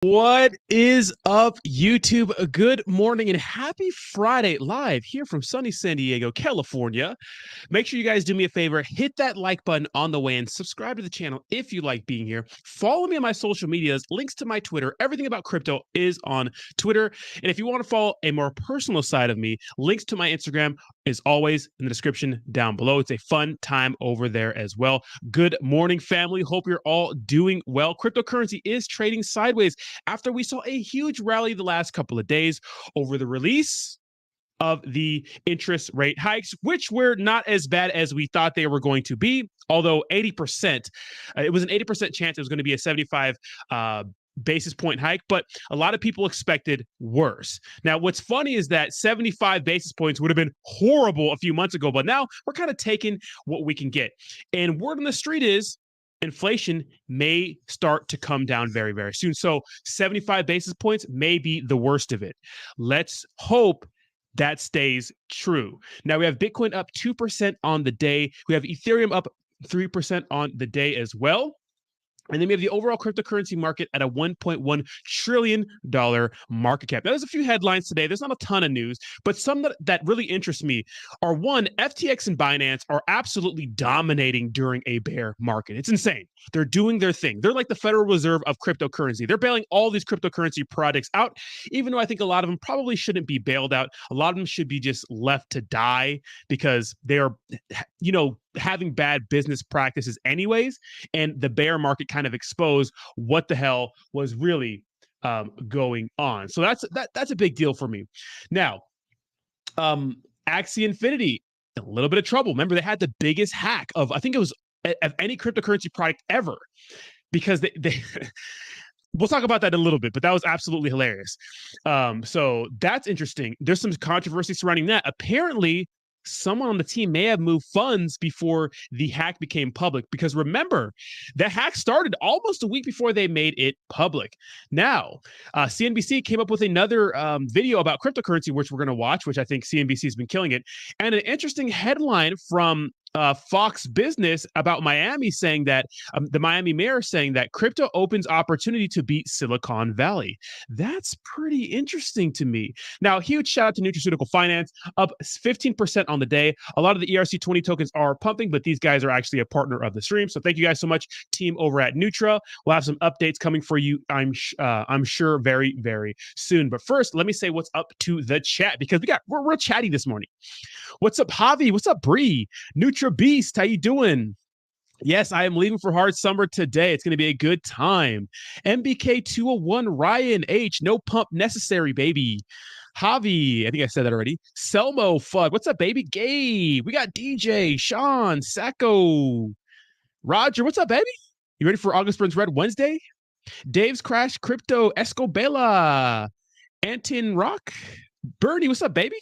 What is up, YouTube? Good morning and happy Friday live here from sunny San Diego, California. Make sure you guys do me a favor, hit that like button on the way and subscribe to the channel if you like being here. Follow me on my social medias, links to my Twitter. Everything about crypto is on Twitter. And if you want to follow a more personal side of me, links to my Instagram is always in the description down below. It's a fun time over there as well. Good morning, family. Hope you're all doing well. Cryptocurrency is trading sideways after we saw a huge rally the last couple of days over the release of the interest rate hikes, which were not as bad as we thought they were going to be, although 80%, it was an 80% chance it was going to be a 75 basis point hike, but a lot of people expected worse. Now, what's funny is that 75 basis points would have been horrible a few months ago, but now we're kind of taking what we can get. And word on the street is inflation may start to come down very, very soon. So 75 basis points may be the worst of it. Let's hope that stays true. Now we have Bitcoin up 2% on the day. We have Ethereum up 3% on the day as well. And then we have the overall cryptocurrency market at a $1.1 trillion market cap. Now, there's a few headlines today. There's not a ton of news, but some that really interest me are, one, FTX and Binance are absolutely dominating during a bear market. It's insane. They're doing their thing. They're like the Federal Reserve of cryptocurrency. They're bailing all these cryptocurrency products out, even though I think a lot of them probably shouldn't be bailed out. A lot of them should be just left to die because they are, having bad business practices anyways. And the bear market kind of exposed what the hell was really going on. So that's a big deal for me. Now, Axi Infinity, a little bit of trouble. Remember, they had the biggest hack of, I think it was of any cryptocurrency product ever, because they we'll talk about that in a little bit, but that was absolutely hilarious. So that's interesting. There's some controversy surrounding that. Apparently, someone on the team may have moved funds before the hack became public, because remember, the hack started almost a week before they made it public. Now, CNBC came up with another video about cryptocurrency, which we're going to watch, which I think CNBC has been killing it. And an interesting headline from Fox Business about Miami, saying that the Miami mayor saying that crypto opens opportunity to beat Silicon Valley. That's pretty interesting to me. Now, huge shout out to Nutraceutical Finance, up 15% on the day. A lot of the ERC20 tokens are pumping, but these guys are actually a partner of the stream. So thank you guys so much, team over at Nutra. We'll have some updates coming for you, I'm sure, very, very soon. But first, let me say what's up to the chat, because we're real chatty this morning. What's up, Javi? What's up, Bree? Nutra Beast, how you doing? Yes, I am leaving for hard summer today. It's going to be a good time. MBK 201 Ryan H, no pump necessary, baby. Javi, I think I said that already. Selmo Fudd, what's up, baby? Gabe, we got DJ, Sean, Sacco, Roger, what's up, baby? You ready for August Burns Red Wednesday? Dave's Crash Crypto, Escobela, Antin Rock, Bernie, what's up, baby?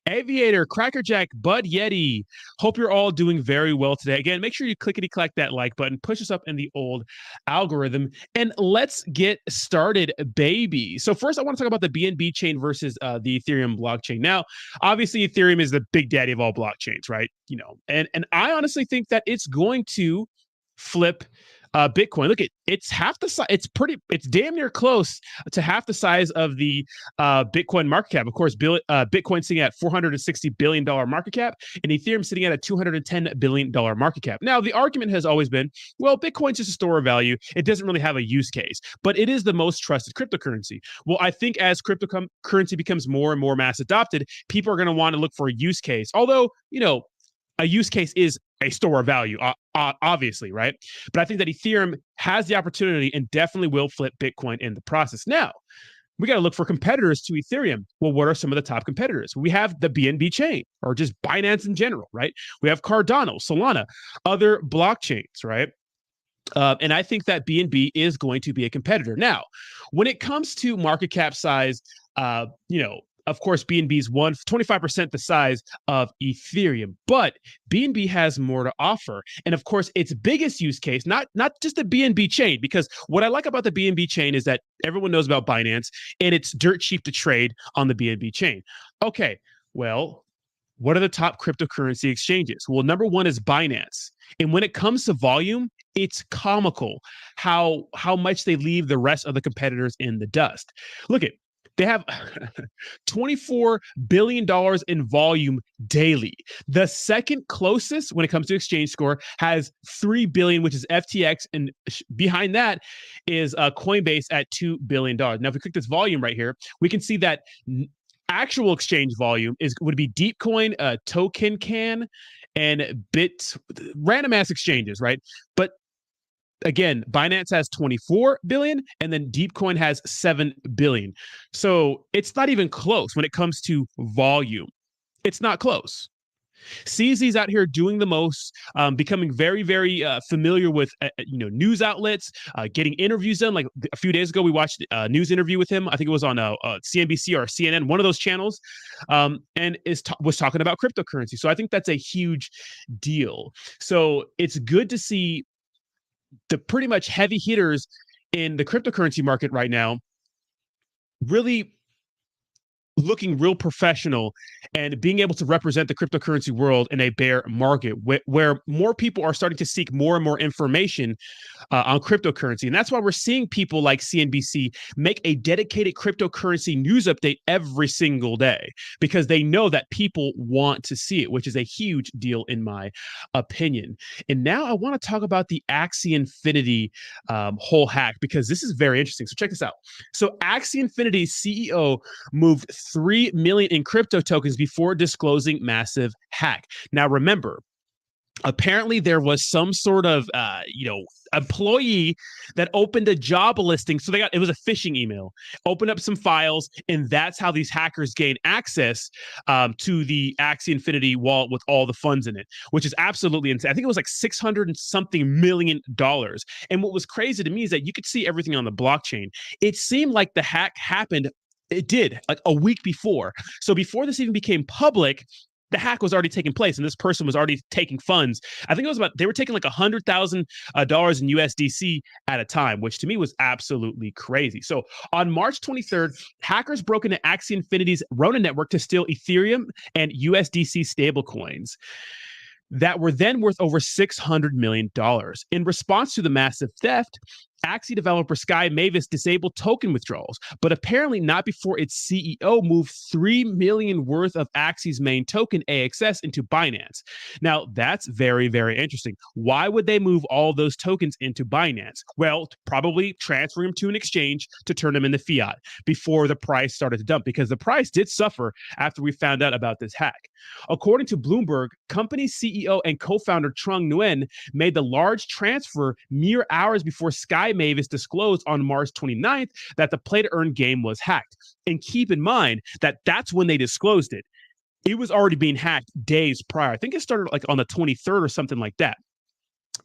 Aviator, Crackerjack, Bud Yeti. Hope you're all doing very well today. Again, make sure you clickety-clack that like button, push us up in the old algorithm, and let's get started, baby. So first, I want to talk about the BNB chain versus the Ethereum blockchain. Now, obviously, Ethereum is the big daddy of all blockchains, right? And I honestly think that it's going to flip Bitcoin. Look, it's half the size. It's damn near close to half the size of the Bitcoin market cap. Of course, Bitcoin sitting at $460 billion market cap, and Ethereum sitting at a $210 billion market cap. Now, the argument has always been, well, Bitcoin's just a store of value. It doesn't really have a use case, but it is the most trusted cryptocurrency. Well, I think as cryptocurrency becomes more and more mass adopted, people are going to want to look for a use case. Although, a use case is a store of value, obviously, right? But I think that Ethereum has the opportunity and definitely will flip Bitcoin in the process. Now, we got to look for competitors to Ethereum. Well, what are some of the top competitors? We have the BNB chain, or just Binance in general, right? We have Cardano, Solana, other blockchains, right? And I think that BNB is going to be a competitor. Now, when it comes to market cap size, of course, BNB is 25% the size of Ethereum, but BNB has more to offer. And of course, its biggest use case, not just the BNB chain, because what I like about the BNB chain is that everyone knows about Binance and it's dirt cheap to trade on the BNB chain. Okay, well, What are the top cryptocurrency exchanges? Well, number one is Binance. And when it comes to volume, it's comical how much they leave the rest of the competitors in the dust. Look at they have $24 billion in volume daily. The second closest when it comes to exchange score has 3 billion, which is FTX. And behind that is Coinbase at $2 billion. Now, if we click this volume right here, we can see that actual exchange volume would be Deepcoin, Token Can, and random ass exchanges, right? But again, Binance has 24 billion and then Deepcoin has 7 billion. So it's not even close when it comes to volume. It's not close. CZ's out here doing the most, becoming very, very familiar with news outlets, getting interviews done. Like a few days ago, we watched a news interview with him. I think it was on CNBC or CNN, one of those channels, and was talking about cryptocurrency. So I think that's a huge deal. So it's good to see the pretty much heavy hitters in the cryptocurrency market right now really looking real professional and being able to represent the cryptocurrency world in a bear market where more people are starting to seek more and more information on cryptocurrency. And that's why we're seeing people like CNBC make a dedicated cryptocurrency news update every single day because they know that people want to see it, which is a huge deal in my opinion. And now I want to talk about the Axi Infinity whole hack because this is very interesting. So check this out. So Axi Infinity CEO moved 3 million in crypto tokens before disclosing massive hack. Now, remember, apparently there was some sort of, employee that opened a job listing. So it was a phishing email, opened up some files, and that's how these hackers gain access to the Axie Infinity wallet with all the funds in it, which is absolutely insane. I think it was like $600 and something million. And what was crazy to me is that you could see everything on the blockchain. It seemed like the hack happened. It did like a week before. So before this even became public, the hack was already taking place and this person was already taking funds. I think it was they were taking like $100,000 in USDC at a time, which to me was absolutely crazy. So on March 23rd, hackers broke into Axie Infinity's Rona network to steal Ethereum and USDC stablecoins that were then worth over $600 million. In response to the massive theft, Axie developer Sky Mavis disabled token withdrawals, but apparently not before its CEO moved 3 million worth of Axie's main token, AXS, into Binance. Now, that's very, very interesting. Why would they move all those tokens into Binance? Well, probably transfer them to an exchange to turn them into fiat before the price started to dump, because the price did suffer after we found out about this hack. According to Bloomberg, company CEO and co-founder Trung Nguyen made the large transfer mere hours before Sky Mavis disclosed on March 29th that the play-to-earn game was hacked. And keep in mind that that's when they disclosed it. It was already being hacked days prior. I think it started like on the 23rd or something like that.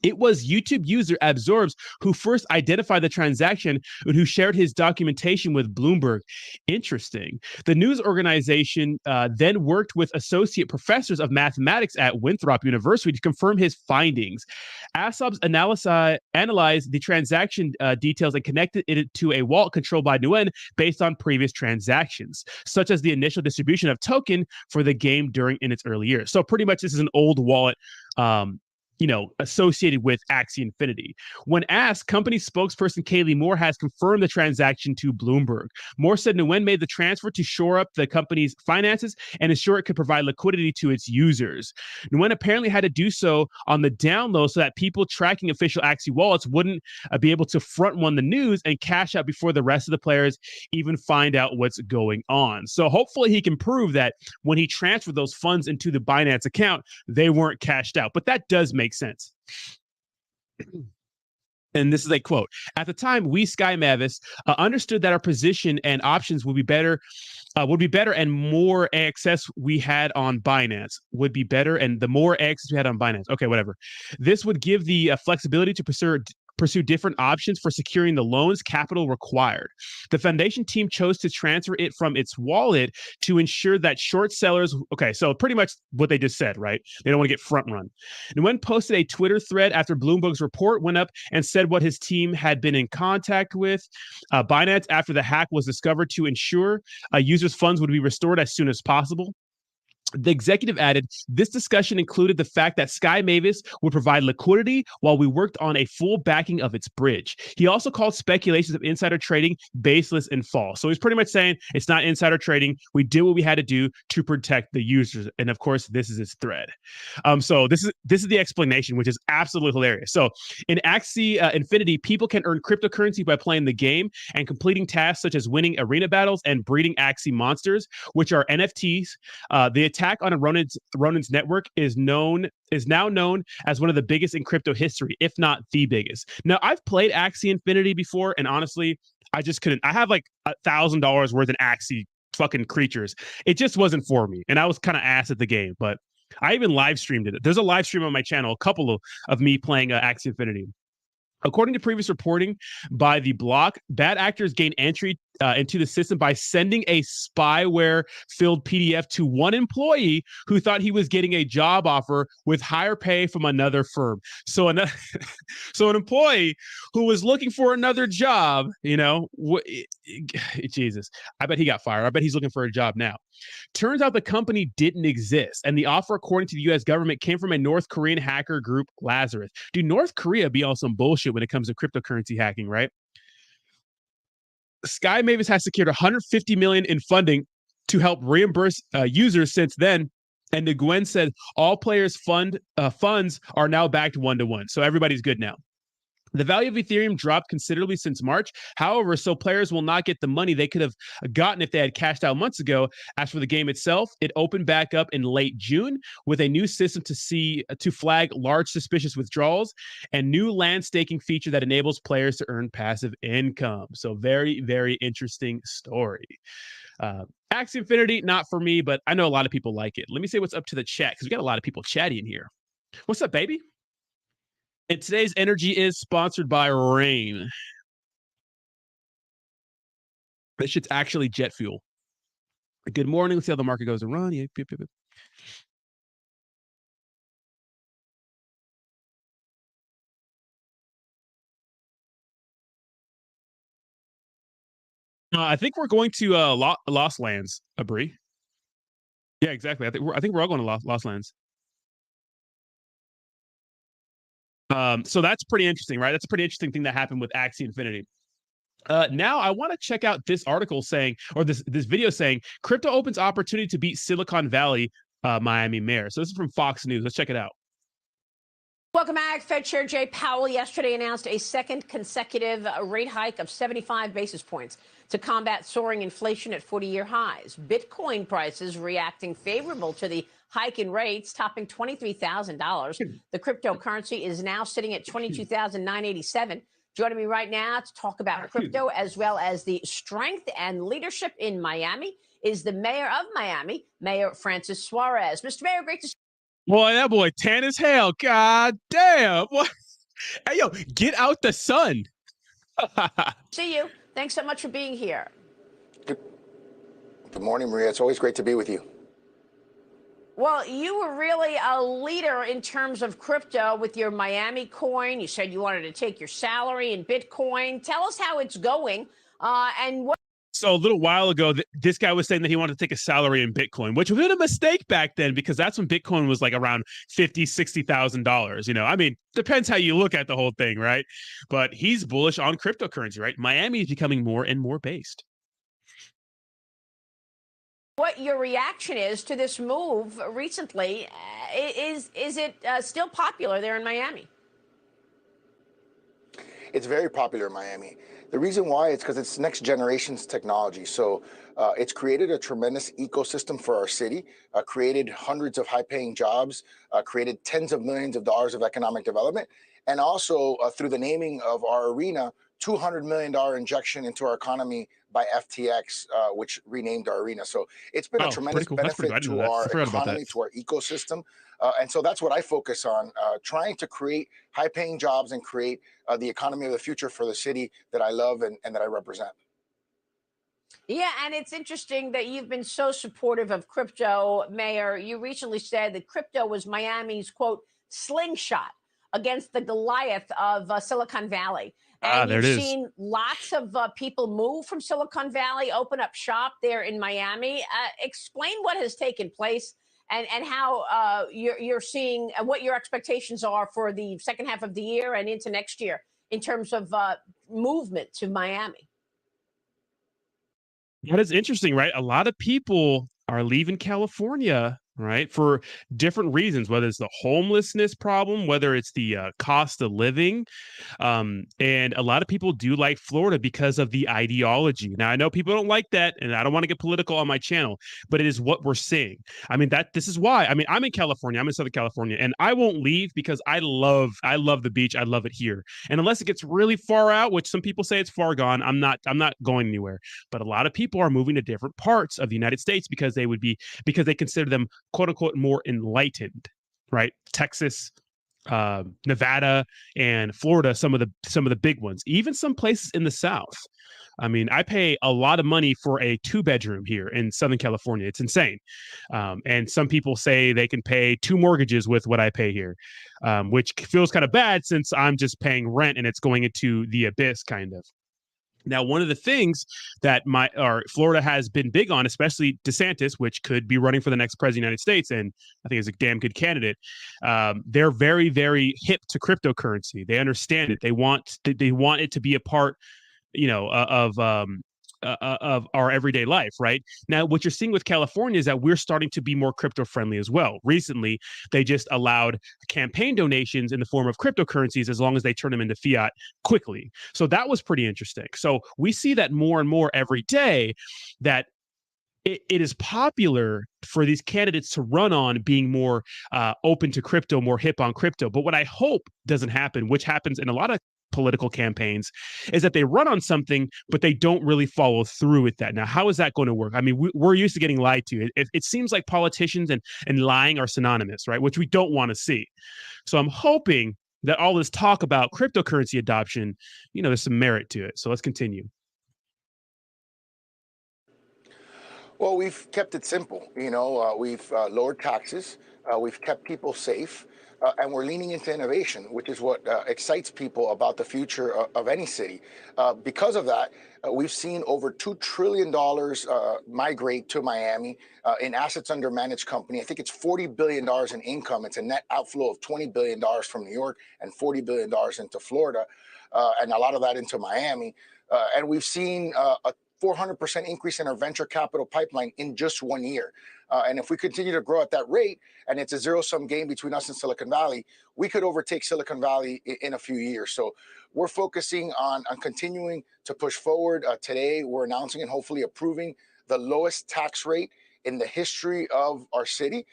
It was YouTube user Absorbs who first identified the transaction and who shared his documentation with Bloomberg. Interesting. The news organization then worked with associate professors of mathematics at Winthrop University to confirm his findings. Absorbs analyzed the transaction details and connected it to a wallet controlled by Nguyen based on previous transactions, such as the initial distribution of token for the game in its early years. So pretty much this is an old wallet associated with Axie Infinity. When asked, company spokesperson Kaylee Moore has confirmed the transaction to Bloomberg. Moore said Nguyen made the transfer to shore up the company's finances and ensure it could provide liquidity to its users. Nguyen apparently had to do so on the down low so that people tracking official Axie wallets wouldn't be able to front run the news and cash out before the rest of the players even find out what's going on. So hopefully he can prove that when he transferred those funds into the Binance account, they weren't cashed out. But that does make sense. And this is a quote. At the time, we, Sky Mavis, understood that our position and options would be better and more access we had on Binance would be better, and the more access we had on Binance. Okay, whatever. This would give the flexibility to pursue different options for securing the loans capital required. The foundation team chose to transfer it from its wallet to ensure that short sellers, okay, so pretty much what they just said, right? They don't want to get front run. And when posted a Twitter thread after Bloomberg's report went up and said what his team had been in contact with Binance after the hack was discovered to ensure users' funds would be restored as soon as possible. The executive added, this discussion included the fact that Sky Mavis would provide liquidity while we worked on a full backing of its bridge. He also called speculations of insider trading baseless and false. So he's pretty much saying it's not insider trading. We did what we had to do to protect the users. And of course, this is his thread. So this is the explanation, which is absolutely hilarious. So in Axi Infinity, people can earn cryptocurrency by playing the game and completing tasks such as winning arena battles and breeding Axi monsters, which are NFTs. The attack on Ronin's network is now known as one of the biggest in crypto history, if not the biggest. Now, I've played Axie Infinity before, and honestly, I just couldn't. I have like $1,000 worth in Axie fucking creatures. It just wasn't for me, and I was kind of ass at the game. But I even live streamed it. There's a live stream on my channel, a couple of me playing Axie Infinity. According to previous reporting by The Block, bad actors gain entry into the system by sending a spyware-filled PDF to one employee who thought he was getting a job offer with higher pay from another firm. So an employee who was looking for another job, Jesus, I bet he got fired. I bet he's looking for a job now. Turns out the company didn't exist, and the offer, according to the U.S. government, came from a North Korean hacker group, Lazarus. Dude, North Korea be on some bullshit when it comes to cryptocurrency hacking, right? Sky Mavis has secured $150 million in funding to help reimburse users since then. And Nguyen said all players' funds are now backed 1-to-1, so everybody's good now. The value of Ethereum dropped considerably since March. However, so players will not get the money they could have gotten if they had cashed out months ago. As for the game itself, it opened back up in late June with a new system to flag large suspicious withdrawals and new land staking feature that enables players to earn passive income. So very, very interesting story. Axie Infinity, not for me, but I know a lot of people like it. Let me say what's up to the chat because we got a lot of people chatting here. What's up, baby? And today's energy is sponsored by Rain. This shit's actually jet fuel. Good morning. Let's see how the market goes to run. Yeah, I think we're going to Lost Lands, Abri. Yeah, exactly. I think we're all going to Lost Lands. So that's pretty interesting, right? That's a pretty interesting thing that happened with Axie Infinity. Now I want to check out this article saying, or this video saying, crypto opens opportunity to beat Silicon Valley Miami mayor. So this is from Fox News. Let's check it out. Welcome back. Fed Chair Jay Powell yesterday announced a second consecutive rate hike of 75 basis points to combat soaring inflation at 40-year highs. Bitcoin prices reacting favorable to the hike in rates, topping $23,000. The cryptocurrency is now sitting at $22,987. Joining me right now to talk about crypto as well as the strength and leadership in Miami is the mayor of Miami, Mayor Francis Suarez. Mr. Mayor, great to see you. Boy, that boy tan as hell. God damn. What? Hey, yo, get out the sun. See you. Thanks so much for being here. Good morning, Maria. It's always great to be with you. Well, you were really a leader in terms of crypto with your Miami coin. You said you wanted to take your salary in Bitcoin. Tell us how it's going and what. So a little while ago, this guy was saying that he wanted to take a salary in Bitcoin, which was a mistake back then because that's when Bitcoin was like around $50,000, $60,000. I mean, depends how you look at the whole thing, right? But he's bullish on cryptocurrency, right? Miami is becoming more and more based. What your reaction is to this move recently? Is it still popular there in Miami? It's very popular in Miami. The reason why is because it's next generation's technology. So it's created a tremendous ecosystem for our city, created hundreds of high-paying jobs, created tens of millions of dollars of economic development, and also through the naming of our arena, $200 million injection into our economy by FTX, which renamed our arena. So it's been a tremendous benefit to our economy, to our ecosystem. And so that's what I focus on, trying to create high-paying jobs and create the economy of the future for the city that I love and that I represent. Yeah, and it's interesting that you've been so supportive of crypto, Mayor. You recently said that crypto was Miami's, quote, slingshot against the Goliath of Silicon Valley. And you've seen lots of people move from Silicon Valley, open up shop there in Miami. Explain what has taken place and how you're seeing what your expectations are for the second half of the year and into next year in terms of movement to Miami. That is interesting, right? A lot of people are leaving California, right, for different reasons, whether it's the homelessness problem, whether it's the cost of living. And a lot of people do like Florida because of the ideology. Now, I know people don't like that, and I don't want to get political on my channel, but it is what we're seeing. I mean, this is why. I mean, I'm in California. I'm in Southern California, and I won't leave because I love the beach. I love it here. And unless it gets really far out, which some people say it's far gone, I'm not going anywhere. But a lot of people are moving to different parts of the United States because they consider them quote unquote more enlightened, right? Texas, Nevada, and Florida, some of the big ones. Even some places in the South. I mean, I pay a lot of money for a 2-bedroom here in Southern California. It's insane. And some people say they can pay 2 mortgages with what I pay here, which feels kind of bad since I'm just paying rent and it's going into the abyss, kind of. Now, one of the things that Florida has been big on, especially DeSantis, which could be running for the next president of the United States, and I think is a damn good candidate. They're very, very hip to cryptocurrency. They understand it. They want it to be a part, of our everyday life, right? Now, what you're seeing with California is that we're starting to be more crypto friendly as well. Recently, they just allowed campaign donations in the form of cryptocurrencies as long as they turn them into fiat quickly. So that was pretty interesting. So we see that more and more every day, that it is popular for these candidates to run on being more open to crypto, more hip on crypto. But what I hope doesn't happen, which happens in a lot of political campaigns, is that they run on something, but they don't really follow through with that. Now, how is that going to work? I mean, we're used to getting lied to. It seems like politicians and lying are synonymous, right? Which we don't want to see. So I'm hoping that all this talk about cryptocurrency adoption, there's some merit to it. So let's continue. Well, we've kept it simple. We've lowered taxes. We've kept people safe. And we're leaning into innovation, which is what excites people about the future of any city. Because of that, we've seen over $2 trillion migrate to Miami in assets under managed company. I think it's $40 billion in income. It's a net outflow of $20 billion from New York and $40 billion into Florida, and a lot of that into Miami. And we've seen a 400% increase in our venture capital pipeline in just 1 year. And if we continue to grow at that rate, and it's a zero-sum game between us and Silicon Valley, we could overtake Silicon Valley in a few years. So we're focusing on continuing to push forward. Today, we're announcing and hopefully approving the lowest tax rate in the history of our city.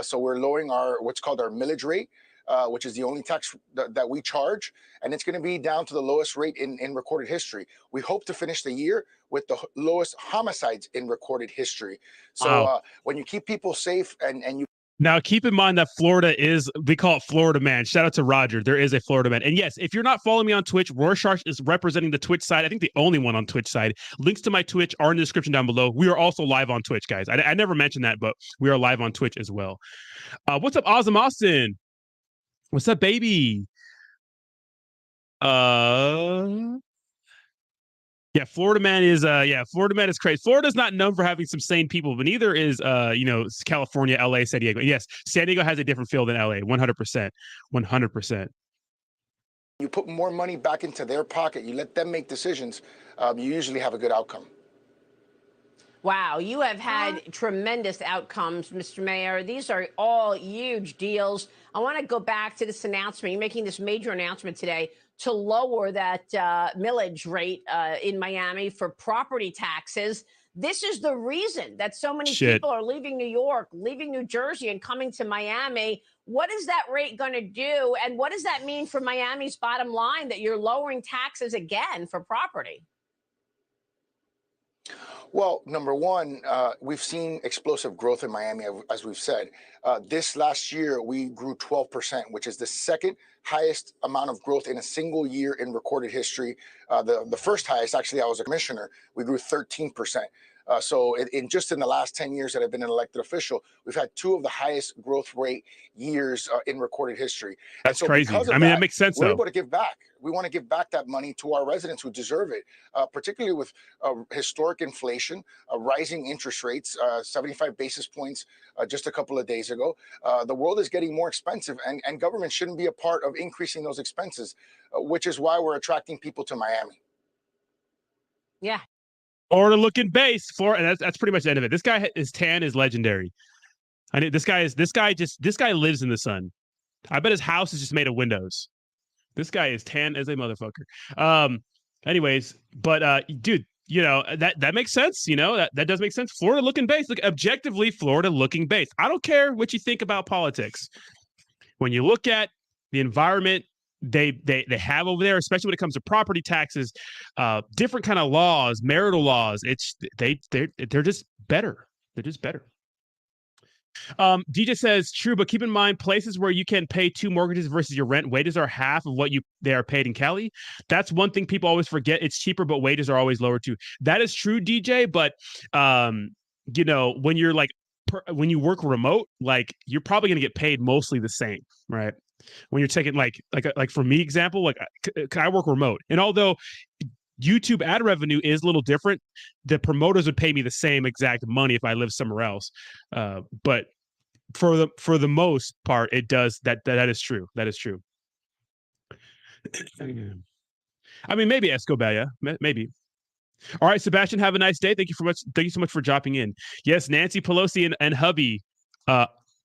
So we're lowering what's called our millage rate, which is the only tax that we charge. And it's going to be down to the lowest rate in recorded history. We hope to finish the year with the lowest homicides in recorded history. So when you keep people safe and you... Now, keep in mind that Florida we call it Florida Man. Shout out to Roger. There is a Florida Man. And yes, if you're not following me on Twitch, Rorschach is representing the Twitch side. I think the only one on Twitch side. Links to my Twitch are in the description down below. We are also live on Twitch, guys. I never mentioned that, but we are live on Twitch as well. What's up, Ozzy Austin? What's up, baby? Yeah, Florida Man is crazy. Florida's not known for having some sane people, but neither is California, LA, San Diego. Yes, San Diego has a different feel than LA, 100%. 100%. You put more money back into their pocket, you let them make decisions, you usually have a good outcome. Wow, you have had tremendous outcomes, Mr. Mayor. These are all huge deals. I want to go back to this announcement. You're making this major announcement today to lower that millage rate in Miami for property taxes. This is the reason that so many people are leaving New York, leaving New Jersey, and coming to Miami. What is that rate going to do? And what does that mean for Miami's bottom line that you're lowering taxes again for property? Well, number one, we've seen explosive growth in Miami, as we've said. This last year, we grew 12%, which is the second highest amount of growth in a single year in recorded history. The first highest, actually, I was a commissioner. We grew 13%. So just in the last 10 years that I've been an elected official, we've had 2 of the highest growth rate years in recorded history. That's and so crazy. because of I mean, that that, makes sense we're though. able to give back. We want to give back that money to our residents who deserve it, particularly with historic inflation, rising interest rates, 75 basis points just a couple of days ago. The world is getting more expensive, and government shouldn't be a part of increasing those expenses, which is why we're attracting people to Miami. Yeah. Florida looking base. Florida, and that's pretty much the end of it. This guy, his tan is legendary. I mean, this guy lives in the sun. I bet his house is just made of windows. This guy is tan as a motherfucker. Anyways, but dude, you know, that makes sense. You know, that does make sense. Florida looking base. Look, objectively, Florida looking base. I don't care what you think about politics. When you look at the environment they have over there, especially when it comes to property taxes, different kind of laws, marital laws, they're just better. They're just better. DJ says, true, but keep in mind places where you can pay 2 mortgages versus your rent, wages are half of what they are paid in Cali. That's one thing people always forget. It's cheaper, but wages are always lower too. That is true, DJ. But you know, when you're like when you work remote, like you're probably going to get paid mostly the same, right? When you're taking like for me example, like I work remote, and although YouTube ad revenue is a little different, the promoters would pay me the same exact money if I live somewhere else. But for the most part, it does that is true. That is true. I mean, maybe Escobar, yeah, maybe. All right, Sebastian, have a nice day. Thank you so much for dropping in. Yes, Nancy Pelosi and hubby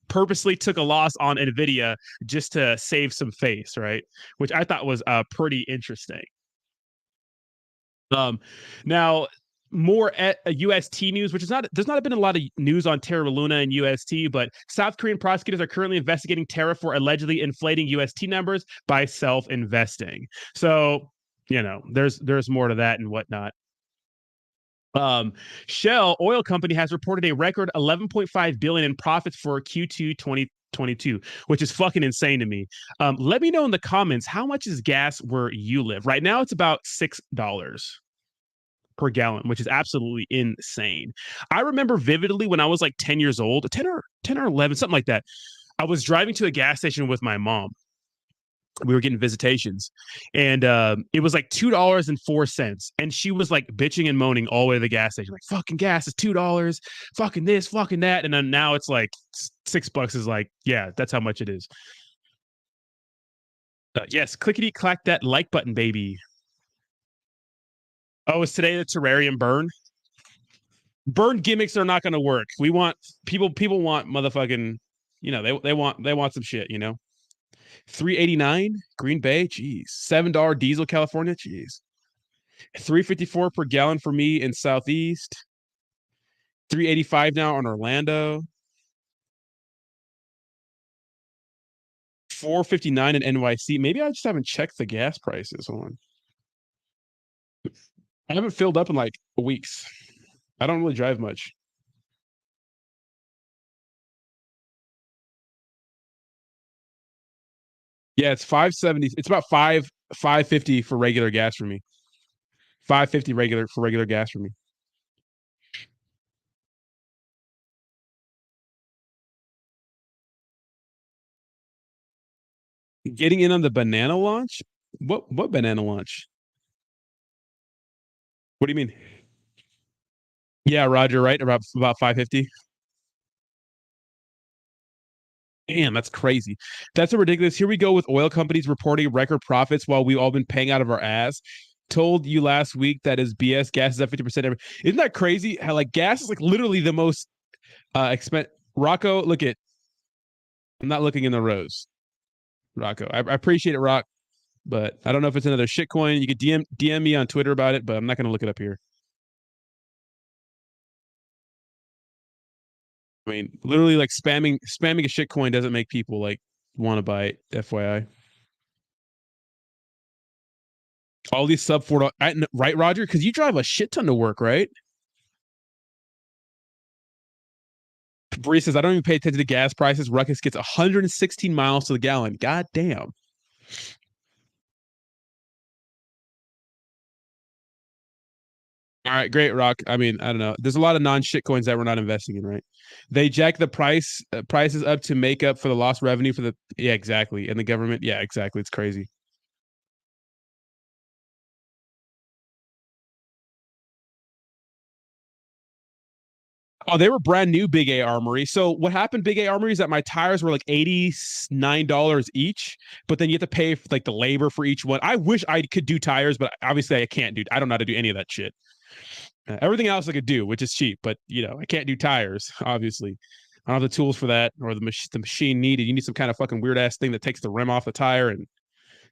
purposely took a loss on Nvidia just to save some face, right? Which I thought was pretty interesting. Now more at UST news, which is there's not been a lot of news on Terra Luna and UST, but South Korean prosecutors are currently investigating Terra for allegedly inflating UST numbers by self-investing. So, you know, there's more to that and whatnot. Shell oil company has reported a record 11.5 billion in profits for Q2 2022, which is fucking insane to me. Let me know in the comments, how much is gas where you live? Right now it's about $6 per gallon, which is absolutely insane. I remember vividly when I was like 10 years old, 10 or 11, something like that. I was driving to a gas station with my mom. We were getting visitations, and it was like $2.04, and she was like bitching and moaning all the way to the gas station, like fucking gas is $2, fucking this, fucking that, and then now it's like $6 is like, yeah, that's how much it is. Yes, clickety clack that like button, baby. Oh, is today the terrarium burn? Burn gimmicks are not going to work. We want people want motherfucking, you know, they want some shit, you know. 389 Green Bay, jeez. $7 diesel California, jeez. 354 per gallon for me in Southeast. 385 now on Orlando. 459 in NYC. Maybe I just haven't checked the gas prices. Hold on. I haven't filled up in like weeks. I don't really drive much. Yeah, it's 570. It's about 550 for regular gas for me. 550 for regular gas for me. Getting in on the banana launch? What banana launch? What do you mean? Yeah, Roger, right? About 550. Damn, that's crazy. That's so ridiculous. Here we go with oil companies reporting record profits while we've all been paying out of our ass. Told you last week that is BS. Gas is up 50%. Isn't that crazy? How like gas is like literally the most expensive. Rocco, look at. I'm not looking in the rows. Rocco, I appreciate it, Rock, but I don't know if it's another shitcoin. You could DM me on Twitter about it, but I'm not going to look it up here. I mean, literally, like spamming a shitcoin doesn't make people like want to buy it. FYI. All these sub $4, right, Roger? Because you drive a shit ton to work, right? Bree says, I don't even pay attention to gas prices. Ruckus gets 116 miles to the gallon. God damn. All right, great, Rock. I mean, I don't know. There's a lot of non-shit coins that we're not investing in, right? They jack the prices up to make up for the lost revenue for the exactly. And the government, exactly. It's crazy. Oh, they were brand new Big A Armory. So what happened, Big A Armory, is that my tires were like $89 each, but then you have to pay for like the labor for each one. I wish I could do tires, but obviously I can't do. I don't know how to do any of that shit. Everything else I could do, which is cheap, but I can't do tires. Obviously, I don't have the tools for that or the machine needed. You need some kind of fucking weird ass thing that takes the rim off the tire, and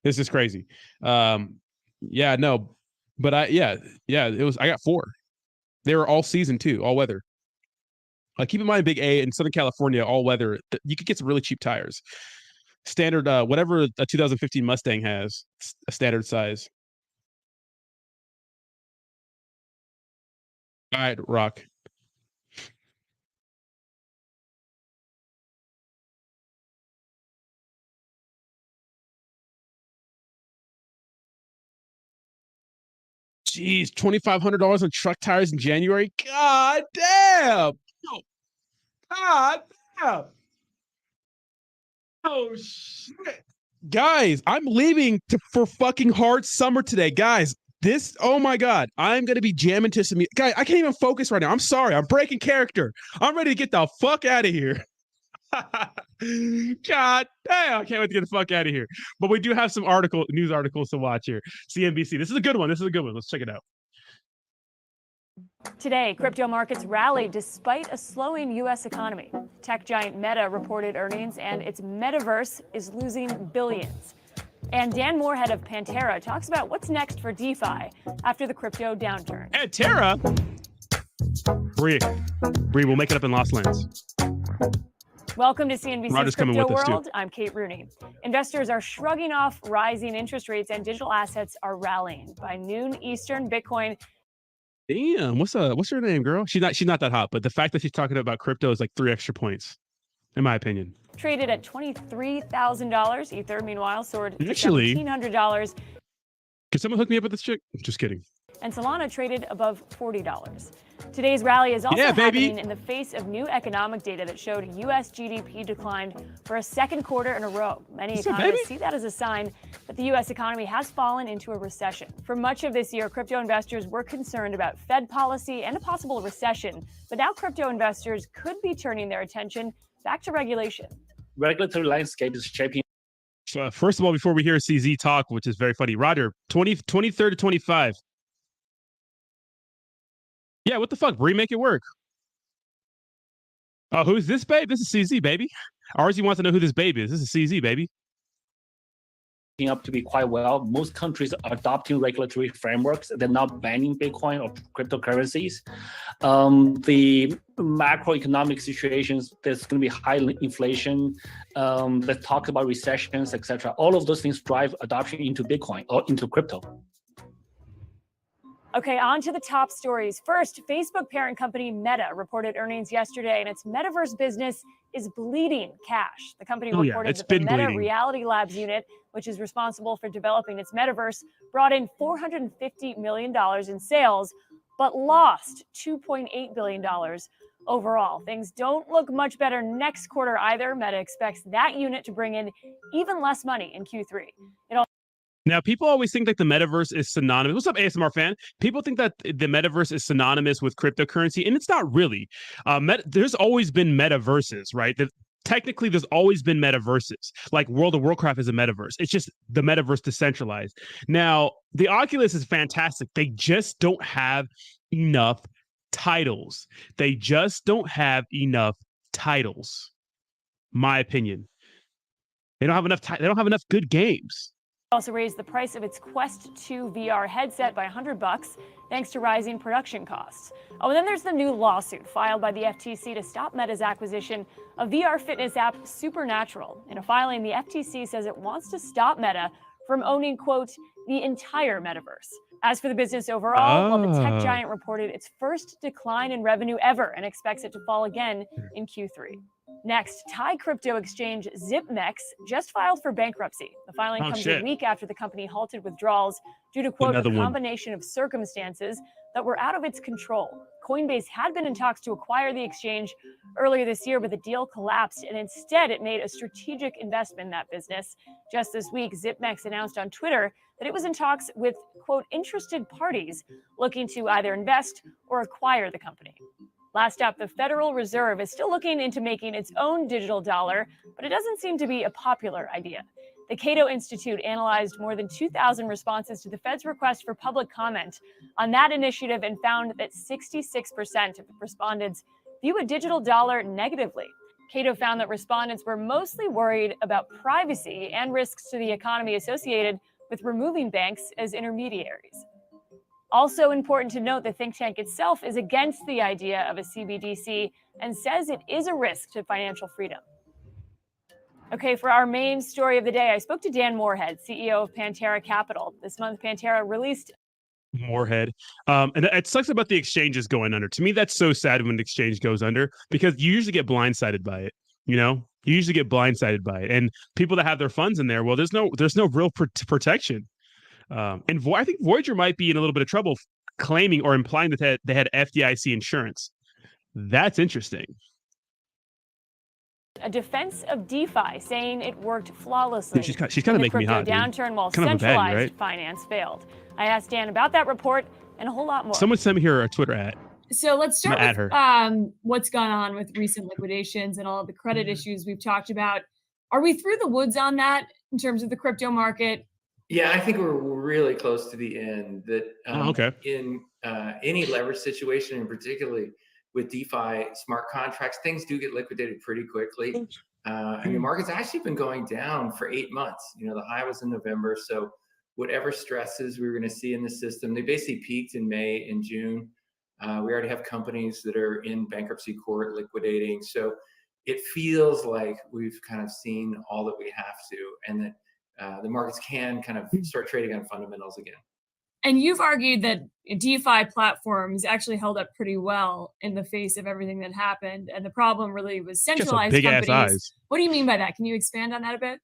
this is crazy. Yeah, no, but it was. I got 4. They were all season too, all weather. Keep in mind, Big A in Southern California, all weather, you could get some really cheap tires. Standard, whatever a 2015 Mustang has, a standard size. All right, Rock. Jeez, $2,500 on truck tires in January. God damn! God damn! Oh shit, guys! I'm leaving for fucking hard summer today, guys. Oh my god, I'm gonna be jamming to some music. Guys, I can't even focus right now. I'm sorry, I'm breaking character. I'm ready to get the fuck out of here. God damn, I can't wait to get the fuck out of here. But we do have some news articles to watch here. CNBC. This is a good one. Let's check it out. Today, crypto markets rallied despite a slowing U.S. economy. Tech giant Meta reported earnings, and its metaverse is losing billions. And Dan Moorhead of Pantera talks about what's next for DeFi after the crypto downturn. Pantera? Bree, we'll make it up in Lost Lands. Welcome to CNBC's Crypto World. Too. I'm Kate Rooney. Investors are shrugging off rising interest rates, and digital assets are rallying. By noon Eastern, Bitcoin. Damn, what's her name, girl? She's not that hot, but the fact that she's talking about crypto is like 3 extra points, in my opinion. Traded at $23,000. Ether, meanwhile, soared to $1,700. Can someone hook me up with this chick? Just kidding. And Solana traded above $40. Today's rally is also happening in the face of new economic data that showed U.S. GDP declined for a second quarter in a row. Many economists see that as a sign that the U.S. economy has fallen into a recession. For much of this year, crypto investors were concerned about Fed policy and a possible recession. But now crypto investors could be turning their attention back to regulation. Regulatory landscape is shaping. First of all, before we hear CZ talk, which is very funny, Roger, 23rd to 25. Yeah, what the fuck, Bree? Make it work. Oh, who's this babe? This is CZ, baby. RZ wants to know who this babe is. This is CZ, baby. Up to be quite well. Most countries are adopting regulatory frameworks. They're not banning Bitcoin or cryptocurrencies. The macroeconomic situations, there's going to be high inflation. Let's talk about recessions, etc. All of those things drive adoption into Bitcoin or into crypto. Okay, on to the top stories. First, Facebook parent company Meta reported earnings yesterday, and its metaverse business is bleeding cash. The company reported that the Meta Reality Labs unit, which is responsible for developing its metaverse, brought in $450 million in sales, but lost $2.8 billion overall. Things don't look much better next quarter either. Meta expects that unit to bring in even less money in Q3. Now, people always think that the metaverse is synonymous. What's up, ASMR fan? People think that the metaverse is synonymous with cryptocurrency, and it's not really. There's always been metaverses, right? Technically, there's always been metaverses. Like World of Warcraft is a metaverse. It's just the metaverse decentralized. Now, the Oculus is fantastic. They just don't have enough titles. My opinion. They don't have enough. They don't have enough good games. Also raised the price of its Quest 2 VR headset by $100 thanks to rising production costs. Oh, and then there's the new lawsuit filed by the FTC to stop Meta's acquisition of VR fitness app Supernatural. In a filing, the FTC says it wants to stop Meta from owning, quote, the entire metaverse. As for the business overall, well, the tech giant reported its first decline in revenue ever and expects it to fall again in Q3. Next, Thai crypto exchange ZipMex just filed for bankruptcy. The filing comes a week after the company halted withdrawals due to, quote, a combination of circumstances. that were out of its control. Coinbase had been in talks to acquire the exchange earlier this year, but the deal collapsed, and instead it made a strategic investment in that business. Just this week, ZipMex announced on Twitter that it was in talks with, quote, interested parties looking to either invest or acquire the company. Last up, the Federal Reserve is still looking into making its own digital dollar, but it doesn't seem to be a popular idea. The Cato Institute analyzed more than 2,000 responses to the Fed's request for public comment on that initiative and found that 66% of respondents view a digital dollar negatively. Cato found that respondents were mostly worried about privacy and risks to the economy associated with removing banks as intermediaries. Also important to note, the think tank itself is against the idea of a CBDC and says it is a risk to financial freedom. Okay, for our main story of the day, I spoke to Dan Moorhead, CEO of Pantera Capital. This month, Pantera released Moorhead. And it sucks about the exchanges going under. To me, that's so sad when an exchange goes under, because you usually get blindsided by it. You usually get blindsided by it. And people that have their funds in there, well, there's no real protection. And I think Voyager might be in a little bit of trouble claiming or implying that they had FDIC insurance. That's interesting. a defense of DeFi, saying it worked flawlessly. She's kind of making me hot. Downturn while kind centralized right? finance failed. I asked Dan about that report and a whole lot more. Someone sent me here a Twitter ad. So let's start with what's gone on with recent liquidations and all of the credit issues we've talked about. Are we through the woods on that in terms of the crypto market? Yeah, I think we're really close to the end. That in any leverage situation, and particularly with DeFi smart contracts, things do get liquidated pretty quickly. And the market's actually been going down for 8 months. You know, the high was in November. So whatever stresses we were going to see in the system, they basically peaked in May and June. We already have companies that are in bankruptcy court liquidating. So it feels like we've kind of seen all that we have to, and that the markets can kind of start trading on fundamentals again. And you've argued that DeFi platforms actually held up pretty well in the face of everything that happened. And the problem really was centralized big companies. Ass eyes. What do you mean by that? Can you expand on that a bit?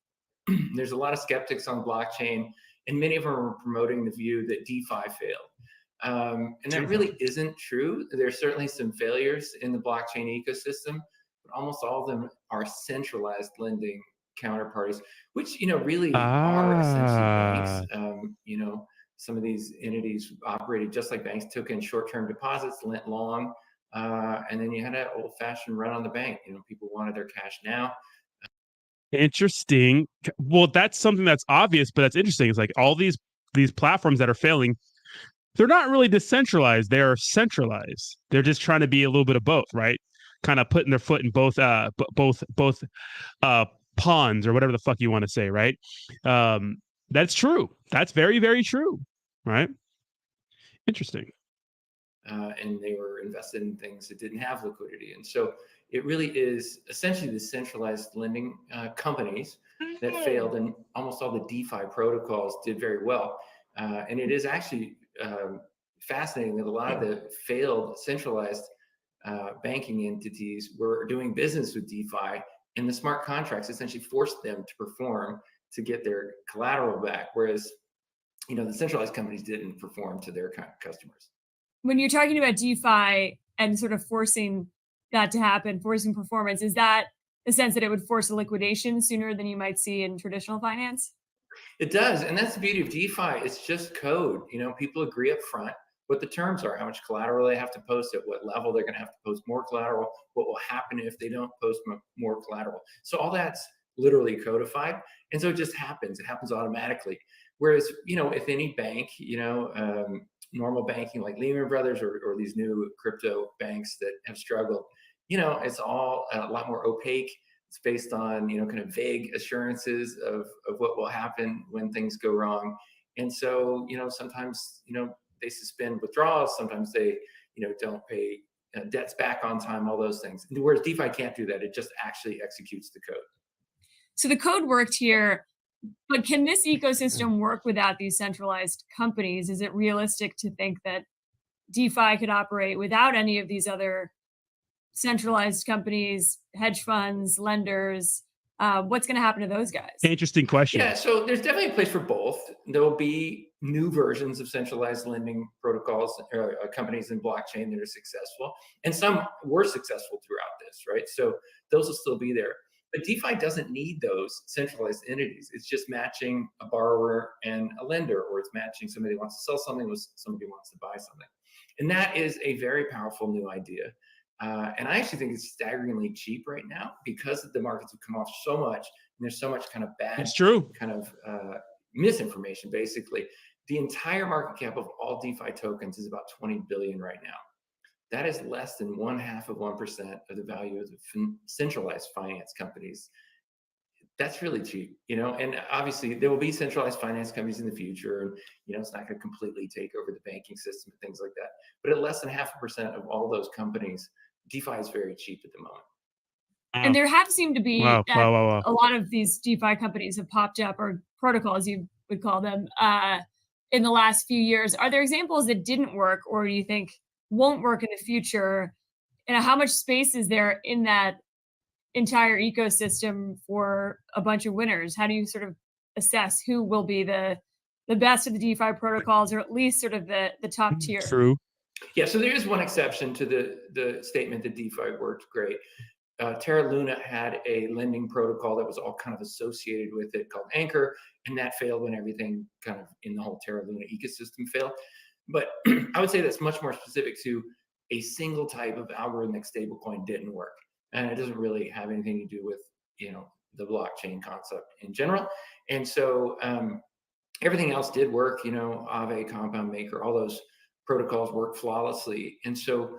There's a lot of skeptics on blockchain, and many of them are promoting the view that DeFi failed. And that really isn't true. There's certainly some failures in the blockchain ecosystem, but almost all of them are centralized lending counterparties, which, you know, really are essentially banks. You know, some of these entities operated just like banks, took in short-term deposits, lent long, and then you had an old-fashioned run on the bank. You know, people wanted their cash now. Interesting. Well, that's something that's obvious, but that's interesting. It's like all these platforms that are failing, they're not really decentralized. They're centralized. They're just trying to be a little bit of both, right? Kind of putting their foot in both ponds, or whatever the fuck you want to say, right? That's true. That's very, very true, right? Interesting. And they were invested in things that didn't have liquidity. And so it really is essentially the centralized lending companies that failed, and almost all the DeFi protocols did very well. And it is actually fascinating that a lot of the failed centralized banking entities were doing business with DeFi, and the smart contracts essentially forced them to perform to get their collateral back, whereas, you know, the centralized companies didn't perform to their customers. When you're talking about DeFi and sort of forcing that to happen, forcing performance, is that the sense that it would force a liquidation sooner than you might see in traditional finance? It does, and that's the beauty of DeFi. It's just code. You know, people agree up front what the terms are, how much collateral they have to post, at what level they're going to have to post more collateral, what will happen if they don't post more collateral. So all that's literally codified, and so it just happens. It happens automatically. Whereas, you know, if any bank, you know, normal banking like Lehman Brothers or these new crypto banks that have struggled, you know, it's all a lot more opaque. It's based on, you know, kind of vague assurances of what will happen when things go wrong. And so, you know, sometimes, you know, they suspend withdrawals. Sometimes they, you know, don't pay debts back on time, all those things. Whereas DeFi can't do that. It just actually executes the code. So the code worked here, but can this ecosystem work without these centralized companies? Is it realistic to think that DeFi could operate without any of these other centralized companies, hedge funds, lenders? What's going to happen to those guys? Interesting question. Yeah, so there's definitely a place for both. There'll be new versions of centralized lending protocols or companies in blockchain that are successful, and some were successful throughout this, right? So those will still be there. But DeFi doesn't need those centralized entities. It's just matching a borrower and a lender, or it's matching somebody who wants to sell something with somebody who wants to buy something. And that is a very powerful new idea. And I actually think it's staggeringly cheap right now because the markets have come off so much, and there's so much kind of bad, it's true, kind of misinformation, basically. The entire market cap of all DeFi tokens is about 20 billion right now. That is less than 0.5% of the value of the centralized finance companies. That's really cheap, you know, and obviously there will be centralized finance companies in the future, and, you know, it's not going to completely take over the banking system and things like that. But at less than 0.5% of all those companies, DeFi is very cheap at the moment. And there have seemed to be wow. a lot of these DeFi companies have popped up, or protocols you would call them, in the last few years. Are there examples that didn't work, or do you think won't work in the future? And how much space is there in that entire ecosystem for a bunch of winners? How do you sort of assess who will be the best of the DeFi protocols, or at least sort of the top tier? True. Yeah, so there is one exception to the statement that DeFi worked great. Terra Luna had a lending protocol that was all kind of associated with it called Anchor, and that failed when everything kind of in the whole Terra Luna ecosystem failed. But I would say that's much more specific to a single type of algorithmic stablecoin didn't work. And it doesn't really have anything to do with, you know, the blockchain concept in general. And so everything else did work, you know, Aave, Compound Maker, all those protocols work flawlessly. And so,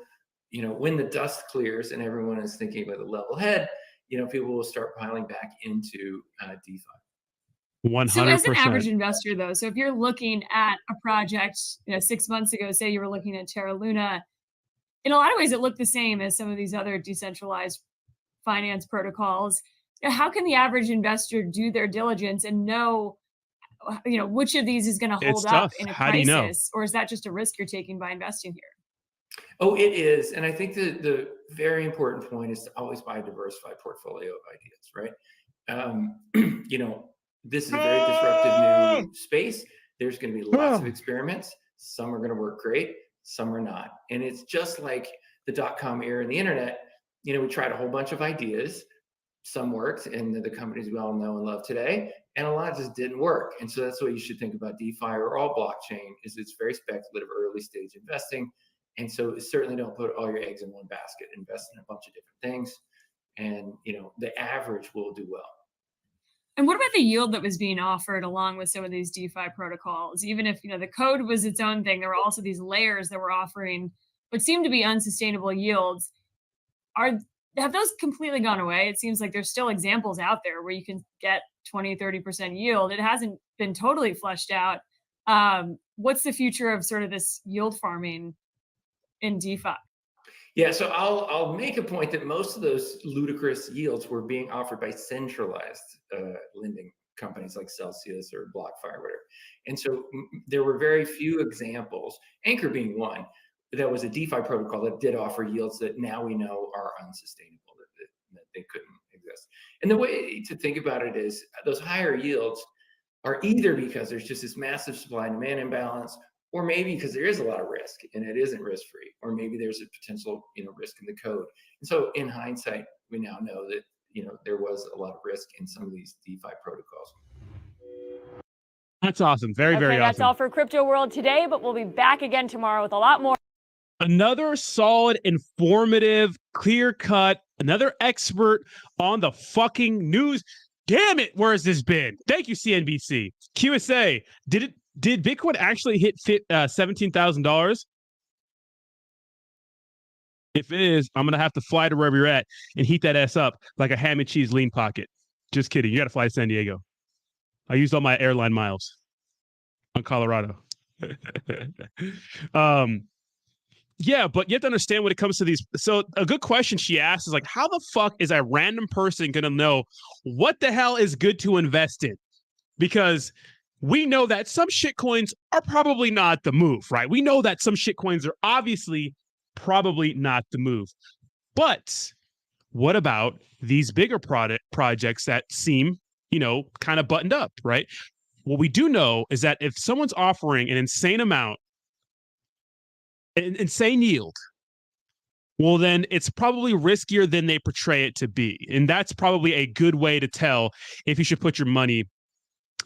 you know, when the dust clears and everyone is thinking about the level head, you know, people will start piling back into DeFi. 100%. So as an average investor, though, so if you're looking at a project, you know, 6 months ago, say you were looking at Terra Luna, in a lot of ways it looked the same as some of these other decentralized finance protocols. How can the average investor do their diligence and know, you know, which of these is going to hold up in a How crisis? do you know? Or is that just a risk you're taking by investing here? Oh, it is. And I think the very important point is to always buy a diversified portfolio of ideas, right? You know, this is a very disruptive new space. There's going to be lots of experiments. Some are going to work great, some are not. And it's just like the dot-com era and the internet. You know, we tried a whole bunch of ideas. Some worked, and the companies we all know and love today, and a lot just didn't work. And so that's what you should think about DeFi or all blockchain, is it's very speculative early stage investing. And so certainly don't put all your eggs in one basket. Invest in a bunch of different things, and, you know, the average will do well. And what about the yield that was being offered along with some of these DeFi protocols? Even if, you know, the code was its own thing, there were also these layers that were offering what seemed to be unsustainable yields. Have those completely gone away? It seems like there's still examples out there where you can get 20, 30% yield. It hasn't been totally fleshed out. What's the future of sort of this yield farming in DeFi? Yeah, so I'll make a point that most of those ludicrous yields were being offered by centralized lending companies like Celsius or BlockFi or whatever. And so there were very few examples, Anchor being one, that was a DeFi protocol that did offer yields that now we know are unsustainable, that they couldn't exist. And the way to think about it is those higher yields are either because there's just this massive supply and demand imbalance, or maybe because there is a lot of risk and it isn't risk-free, or maybe there's a potential, you know, risk in the code. And so in hindsight, we now know that, you know, there was a lot of risk in some of these DeFi protocols. That's awesome. Very awesome. That's all for Crypto World today, but we'll be back again tomorrow with a lot more. Another solid, informative, clear-cut, another expert on the fucking news. Damn it, where has this been? Thank you, CNBC. QSA, did Bitcoin actually hit $17,000? If it is, I'm going to have to fly to wherever you're at and heat that ass up like a ham and cheese lean pocket. Just kidding. You got to fly to San Diego. I used all my airline miles on Colorado. Yeah, but you have to understand when it comes to these. So a good question she asked is like, how the fuck is a random person going to know what the hell is good to invest in? Because we know that some shitcoins are probably not the move, right? We know that some shitcoins are obviously probably not the move. But what about these bigger projects that seem, you know, kind of buttoned up, right? what we do know is that if someone's offering an insane amount, an insane yield, well, then it's probably riskier than they portray it to be. And that's probably a good way to tell if you should put your money